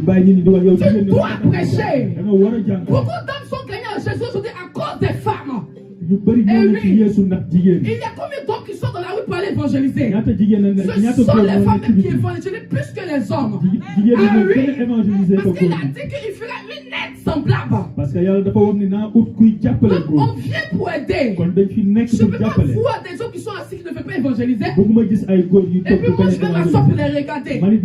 dois prêcher. Beaucoup d'hommes sont gagnés à Jésus aujourd'hui à cause des femmes. Et oui, il y a combien d'hommes qui sont dans la rue pour aller évangéliser? Ce sont les femmes qui évangélisent plus que les hommes. Ah oui, parce qu'il a dit qu'il fera une aide semblable. Donc on vient pour aider. Je ne peux pas voir des hommes qui sont assis qui ne veulent pas évangéliser. Et puis moi je vais m'asseoir pour les regarder. Tel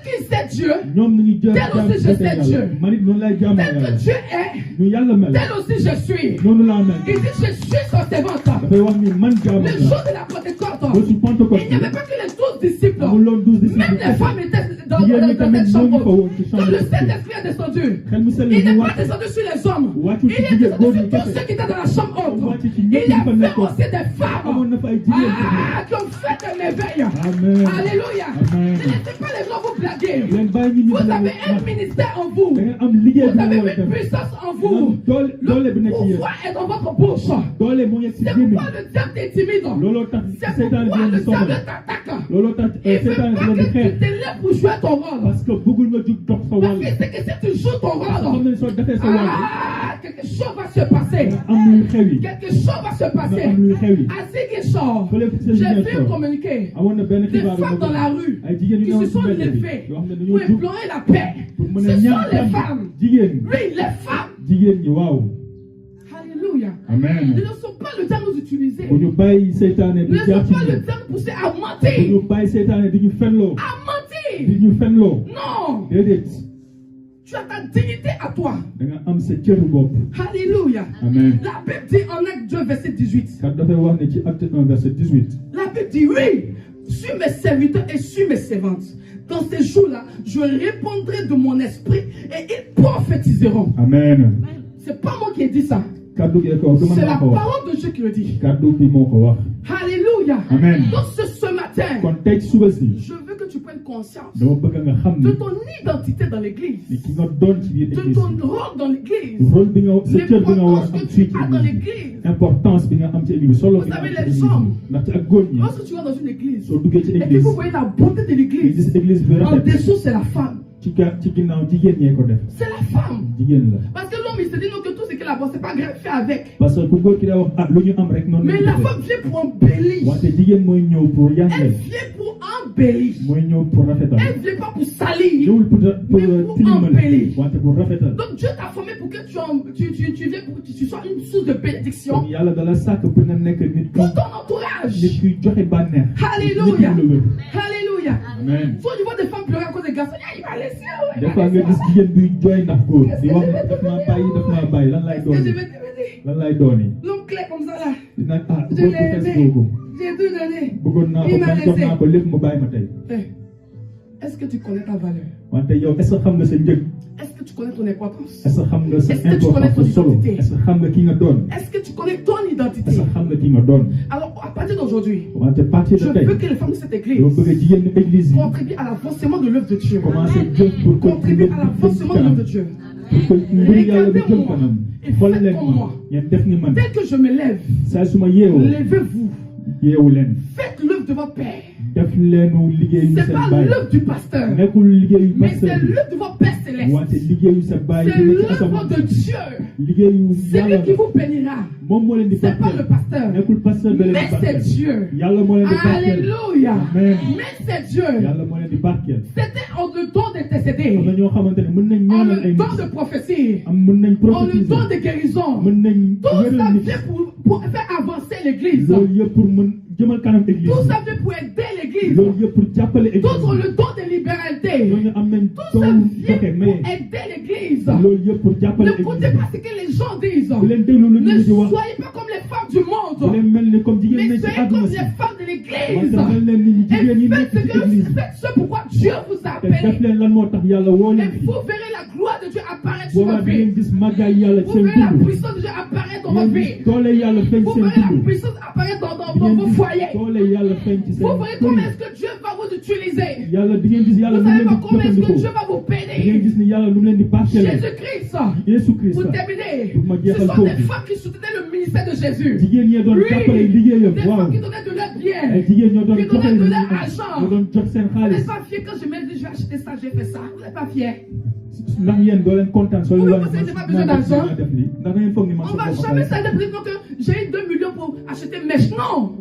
qu'ils sait Dieu, tel aussi je sais Dieu. Tel que Dieu est, tel aussi je suis. Il dit je suis son servante. Le jour de la Pentecôte, il n'y avait pas que les 12 12 disciples. amuloon 12 disciples. Même les femmes étaient dans jigéen ñi cette tamit ñoo chambre. ngi fa woon ci Quand chambre le bi. Saint-Esprit est descendu, xel mu sell il mu n'est pas wàcc. descendu sur les hommes. wàccul Il ci est jigéen góor descendu ñi sur tous kese. ceux qui étaient dans la chambre haute. wàcc ci Il y ñëpp ñi fa avait nekkoon. aussi des femmes amoon na fa ay jigéen. qui ont fait un éveil. Amen. Alléluia. Amen. Ne laissez pas les gens vous blaguer. leen bàyyi ñu Vous nit avez un ñi ministère en vous. da ngeen am liggéey Vous bi nga avez war a une def. puissance en da ngeen vous. am doole bi Le nekk ci yéen. pouvoir est dans votre bouche. doole moo yegg ci C'est gémmiñ. pourquoi le diable est timide. looloo tax C'est seytaane di pourquoi leen le di diable sonal. t'attaque. looloo tax Il ne veut seytaane di pas leen di que tu xeex. t'élèves pour jouer ton rôle. parce que bëggul nga jug dox sa Parce wàll. que c'est que si tu joues ton xam rôle, nga soo defee sa wàll. quelque chose va se passer. am luy xew yi. Quelque chose va se passer. am luy xew yi. À Ziguinchor, Fële ci j'ai Ziguinchor. vu un communiqué. amoon na benn Des xibaar femmes dans la rue ay jigéen qui yu se newoon sont ci mbedd bi levées yoo xam ne pour dañoo jug implorer la paix. pour mën Ce a sont ñaan les jàmm. femmes. jigéen Oui, les femmes. jigéen ñi waaw. Alléluia. amen. Ils ne sont pas le temps de nous utiliser. bu ñu bàyyi seytaane Ils di ne jaar sont ci pas le ñun. temps de pousser à bu mentir. ñu bàyyi seytaane di ñu fenloo. À di mentir. ñu fenloo. Non. déedéet. Tu as ta dignité à toi. da nga am sa cëru bopp. Alléluia. amen. La Bible dit en Acte 2, verset 18. kat dafay wax ne ci acte 1 verset 18. La Bible dit oui, suis mes serviteurs et suis mes servantes. Dans ces jours-là, je répondrai de mon esprit et ils prophétiseront. amen. C'est pas moi qui ai dit ça. kaddu gi ko du man C'est la maa ko wax. parole de Dieu qui le dit. kaddu bi moo ko wax. Alléluia. Amen. Donc ce matin, kon tey ci suba si. je veux que tu prennes conscience dama bëgg nga xam de ni. ton identité dans l'église, ni ki nga doon ci biir de église ton bi. rôle dans l'église, rôle bi nga sa cër bi nga war l'importance a am que fii tu ci as dans église bi. l'église. importance bi nga am ci église solo Vous bi nga am savez, ci les église hommes, bi. ndaxte ak góor ñi. Lorsque tu vas dans une église soo duggee ci et que église. vous voyez la beauté de nga l'église, gis église bi en rafet. dessous c'est la femme. ci ginnaaw jigéen ñee ko def. C'est la femme. jigéen la. Parce que l'homme il se dit non que tout ce qu'il a c'est pas grave, fait avec. parce que ku góor ki daa wax ah lu ñu am rek noonu. Mais la femme vient pour embellir. wante jigéen mooy ñëw pour Elle yàngal. vient pour embellir. mooy ñëw pour rafetal. Elle vient pas pour salir. ñëwul pour Mais pour tilimal. embellir. wante pour rafetal. Donc Dieu t'a formé pour que tu viennes pour que tu sois une source de bénédiction kon yàlla dala sàkk pour nga nekk nit ku pour ton entourage. nit kuy joxe bànneex. Alléluia. nit ku la wér. Alléluia. amen. Soit tu vois des femmes pleurer à cause des garçons. Ah, il va laisser. Il des va fois nga laisser. gis jigéen buy jooy ndax góor. Qu'est-ce di que wax je ne vais daf maa devenir? bàyyi lan lay Qu'est-ce que doon. je vais devenir? lan lay doon. L'homme clair comme ça là. dina ah Je góor bu l'ai xees aimé. googu. J'ai tout donné. bëggoon naa ko Il m'a man jox laissé. naa ko lépp mu bàyyi ma tey. Est-ce que tu connais ta valeur? wante yow est-ce que xam nga sa njëg. Est-ce que tu connais ton importance? est-ce que xam nga sa Est-ce que tu connais importance ton sa solo. identité? est-ce que xam nga ki nga doon. Est-ce que tu connais ton identité? est-ce que xam nga ki nga doon. Alors, à partir d'aujourd'hui, wante partir je de tey. veux que les femmes de cette doo église bëgg a jigéen ñi église yi. contribuent à l'avancement de l'œuvre de Dieu. commencé jëf pour Contribuent à l'avancement de l'œuvre de Dieu. pour que mbir yàlla bi jëm kanam. Et xool faites leen comme moi. ma ngeen def ni man. Dès que je me lève, saa su ma yeewoo. levez-vous. yeewu leen. Faites l'œuvre de votre Père. def leenu liggéeyu C'est seen pas baay. l'œuvre du pasteur, nekkul liggéeyu mais pasteur c'est bi. l'œuvre de votre Père céleste. wante liggéeyu sa baay C'est bi nekk ci l'œuvre asamaan de Dieu. liggéeyu C'est yàlla lui qui vous bénira. moom moo leen di C'est pas le pasteur, nekkul pasteur bi leen mais di c'est barkeel. Dieu. yàlla moo leen di barkeel. Alléluia. Amen. Mais c'est Dieu. yàlla moo leen di barkeel. C'était en le don am na d'intercéder, ñoo xamante ne mën nañ en ñaanal ay le don nit. de prophétie, am mën nañ en le prophétiser. don de guérison. mën nañ Tout ça wéral nit. vient pour faire avancer l'église. loolu yëpp pour mën jëmal kanam église. Tout ça vient pour aider l'église. loolu yëpp pour jàppale église. D'autres le don de libéralité. ñooñu am nañ Tout ça doom vient joxe pour mais aider l'église. loolu yëpp pour jàppale Ne église. écoutez pas ce que les gens disent. bu leen déglu lu Ne ñu di wax. soyez pas comme les femmes du bu monde, leen mel ni comme jigéen mais nañ ci soyez àdduna comme si. les femmes de wante l'église. mel leen ni jigéen ñi Et nekk faites ci église. faites ce pourquoi Dieu vous a te def appelé. leen lan moo tax yàlla woo leen Et fi. vous verrez la gloire de Dieu apparaître sur boobaa votre di ngeen vie. gis màggaay yàlla ci Vous seen verrez la dund. puissance de Dieu apparaître dans votre ngeen vie. gis doole yàlla feeñ Vous seen verrez la dund. puissance apparaître dans di ngeen vos gis foyers. doole yàlla feeñ ci Vous seen verrez kër comment yi. est-ce que Dieu va vous utiliser. yàlla di ngeen gis yàlla Vous nu mu savez leen pas di comment est-ce que jëfandikoo. Dieu va vous di ngeen bénir. gis ni yàlla nu mu leen di barkeeloo. Jésus-Christ, Jésus Christ. pour terminer, Pour ma ce jeexal sont des foofu. femmes qui soutenaient le ministère de Jésus. jigéen ñee doon jàppale liggéeyam. Des waaw femmes qui donnaient de leur ay bien. jigéen ñoo doon Qui joxe donnaient de li ñu leur am. argent. ñoo doon jox seen Vous xaalis. n'êtes pas fiers quand je me dis je vais acheter ça, j'ai fait ça. Vous n'êtes pas fiers. ndax yéen doo leen kontaan soo leen Vous wax pensez que j'ai pas besoin naa d'argent? def lii ndax da ngeen foog ni man On sa va bopp jamais xaalis. s'arrêter pour que j'ai eu 2 millions pour acheter mèche. Non.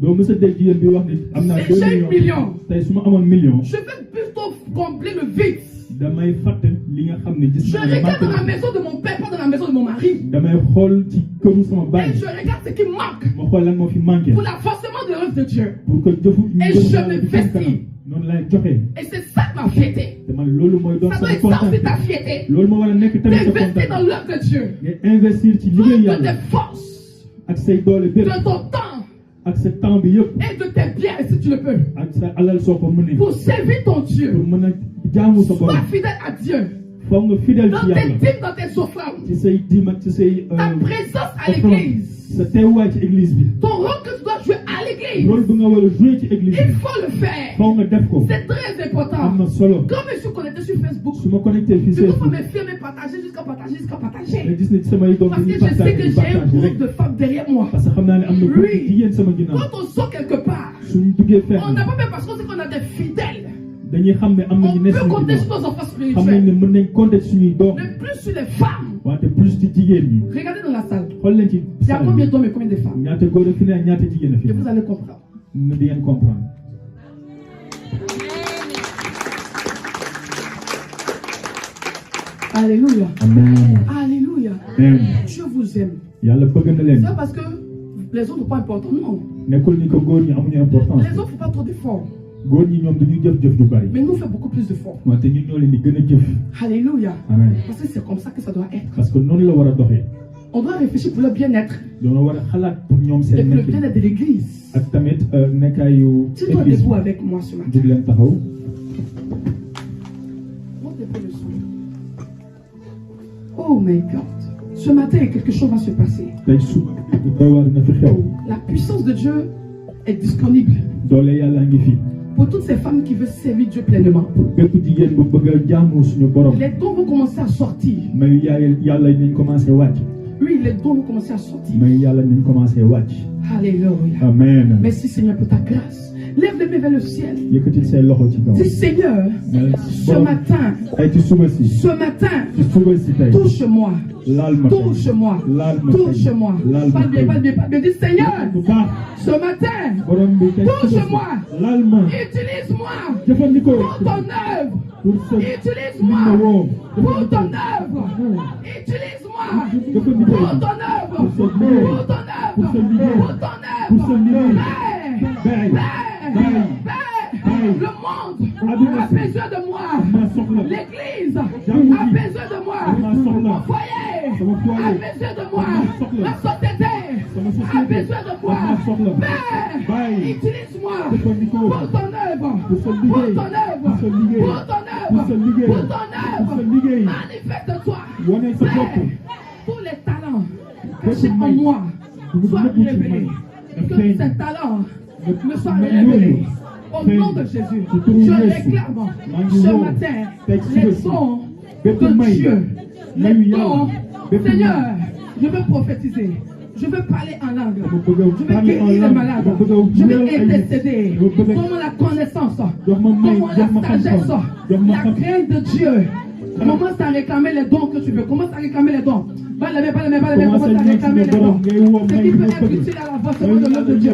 doo mës a dégg jigéen bi wax ni am naa J'ai 2 un million. millions. tey su ma amoon million. Je vais plutôt combler le vide. damay fàtte li nga xam ne gis Je naa ne regarde dans la manqué. maison de mon père, pas dans la maison de mon mari. damay xool ci këru sama baay. Et je regarde ce qui manque ma xool lan moo fi manqué. pour l'avancement de l'œuvre de Dieu. pour que jëfu Et jëfu je yàlla me bi jëm kanam. investis. noonu lay joxe. Et c'est ça ma fierté. te man loolu mooy doon Ça doit sama être ça kontaan. aussi ta fierté. loolu moo war a nekk tamit sa D'investir dans kontaan. l'œuvre de Dieu. ngay investir ci liggéey De yàlla tes forces, ak say doole bépp de ton temps, ak sa temps bi yëpp et de tes biens si tu le peux. ak sa alal soo ko mënee Pour servir ton Dieu. pour mën a jaamu sa borom Sois fidèle à Dieu. foog nga fidèle Dans ci tes yàlla dîmes, dans tes offrandes. ci say dim ak ci say Ta présence à offrande l'église. sa teewaay ci église bi Ton rôle que tu dois jouer à l'église. rôle bi nga war a jouer ci église Il bi faut le faire. foog nga def ko C'est très am important. na solo Quand je suis connecté sur Facebook, su ma connecté fii je peux Facebook me filmer, partager jusqu'à partager, jusqu'à nga partager. gis ne ci samay doom Parce que dañuy je sais partage que di j'ai un partage rek groupe de femmes derrière moi. parce que xam naa ne am na góor Oui. jigéen sama ginnaaw Quand on sort quelque part, suñu duggee fenn on n'a pas fait parce qu'on sait qu'on a des fidèles. dañuy xam ne am On nañu ne peut suñu compter sur ginnaaw nos enfants xam nañ ne spirituels. mën nañ compter ci suñuy doom Mais plus sur les femmes. wante plus ci jigéen ñi Regardez dans la salle. xool leen ci Il y a salle combien bi d'hommes et combien de femmes? ñaata góor a fi ne ak ñaata jigéen a fi Et ne vous allez comprendre. na di ngeen comprendre Alléluia. amen Alléluia. amen Dieu vous aime. yàlla bëgg na C'est leen pas parce que les autres ne sont pas importants. Non. nekkul ni ko góor ñi amuñu importance Les autres ne font pas trop d'efforts. góor ñi ñoom dañuy jëf-jëf ju bari Mais nous, on fait beaucoup plus d'efforts. wante ñun ñoo leen di gën a jëf Alléluia. amen Parce que c'est comme ça que ça doit être. parce que noonu la war a doxee On doit réfléchir pour leur bien-être doona war a xalaat pour ñoom et seen pour le nekk bien-être de l'église. ak tamit nekkaayu Tu dois église debout avec moi ce matin. jug leen taxaw Monte un peu le son. Oh my God. Ce matin, quelque chose va se passer. tey suba bu doy waar na fi xew La puissance de Dieu est disponible doole yàlla ngi fi pour toutes ces femmes qui veulent servir Dieu pleinement. bépp jigéen bu bëgg a jaamu suñu borom Les dons vont commencer à sortir. mayu yàlla nañ commencé wàcc Oui, les dons vont commencer à sortir. mayu yàlla nañ commencé wàcc Alléluia. amen Merci Seigneur pour ta grâce. Lève les mains vers le ciel. yëkkatil say loxo ci kaw Dis Seigneur, ce borom matin, tey ci suba si ce matin, ci suba si tey touche-moi. laal ma tey Touche-moi. laal ma tey Touche-moi. laal ma Pas bien, tey pas bien, pas bien. Dis Seigneur, bu baax ce matin, borom bi tey suba touche-moi. si laal ma Utilise-moi jëfandikoo pour ton œuvre. pour sa li ma Utilise-moi woo pour ton œuvre. Utilise-moi jëfandikoo pour ton œuvre. Pour ton œuvre. Pour ton œuvre. Père, le monde a besoin de moi. L'église a besoin de moi. Mon foyer a besoin de moi. Ma société a besoin de moi. Père, utilise-moi pour ton œuvre. Pour ton œuvre. Pour ton œuvre. Pour ton œuvre. Manifeste-toi. Père, tous les talents cachés en moi soient révélés. Que ces talents me soient révélés. Au nom de Jésus, je réclame ce matin les dons de Dieu. Les dons, Seigneur, je veux prophétiser. Je veux parler en langue. Je veux guérir les malades. Je veux intercéder. Donne-moi la connaissance. Donne-moi la sagesse. La crainte de Dieu. Commence à réclamer les dons que tu veux. Commence à réclamer les dons. Pas les mains, commence à réclamer les dons. Ce qui peut être utile à la voix, c'est le nom de Dieu.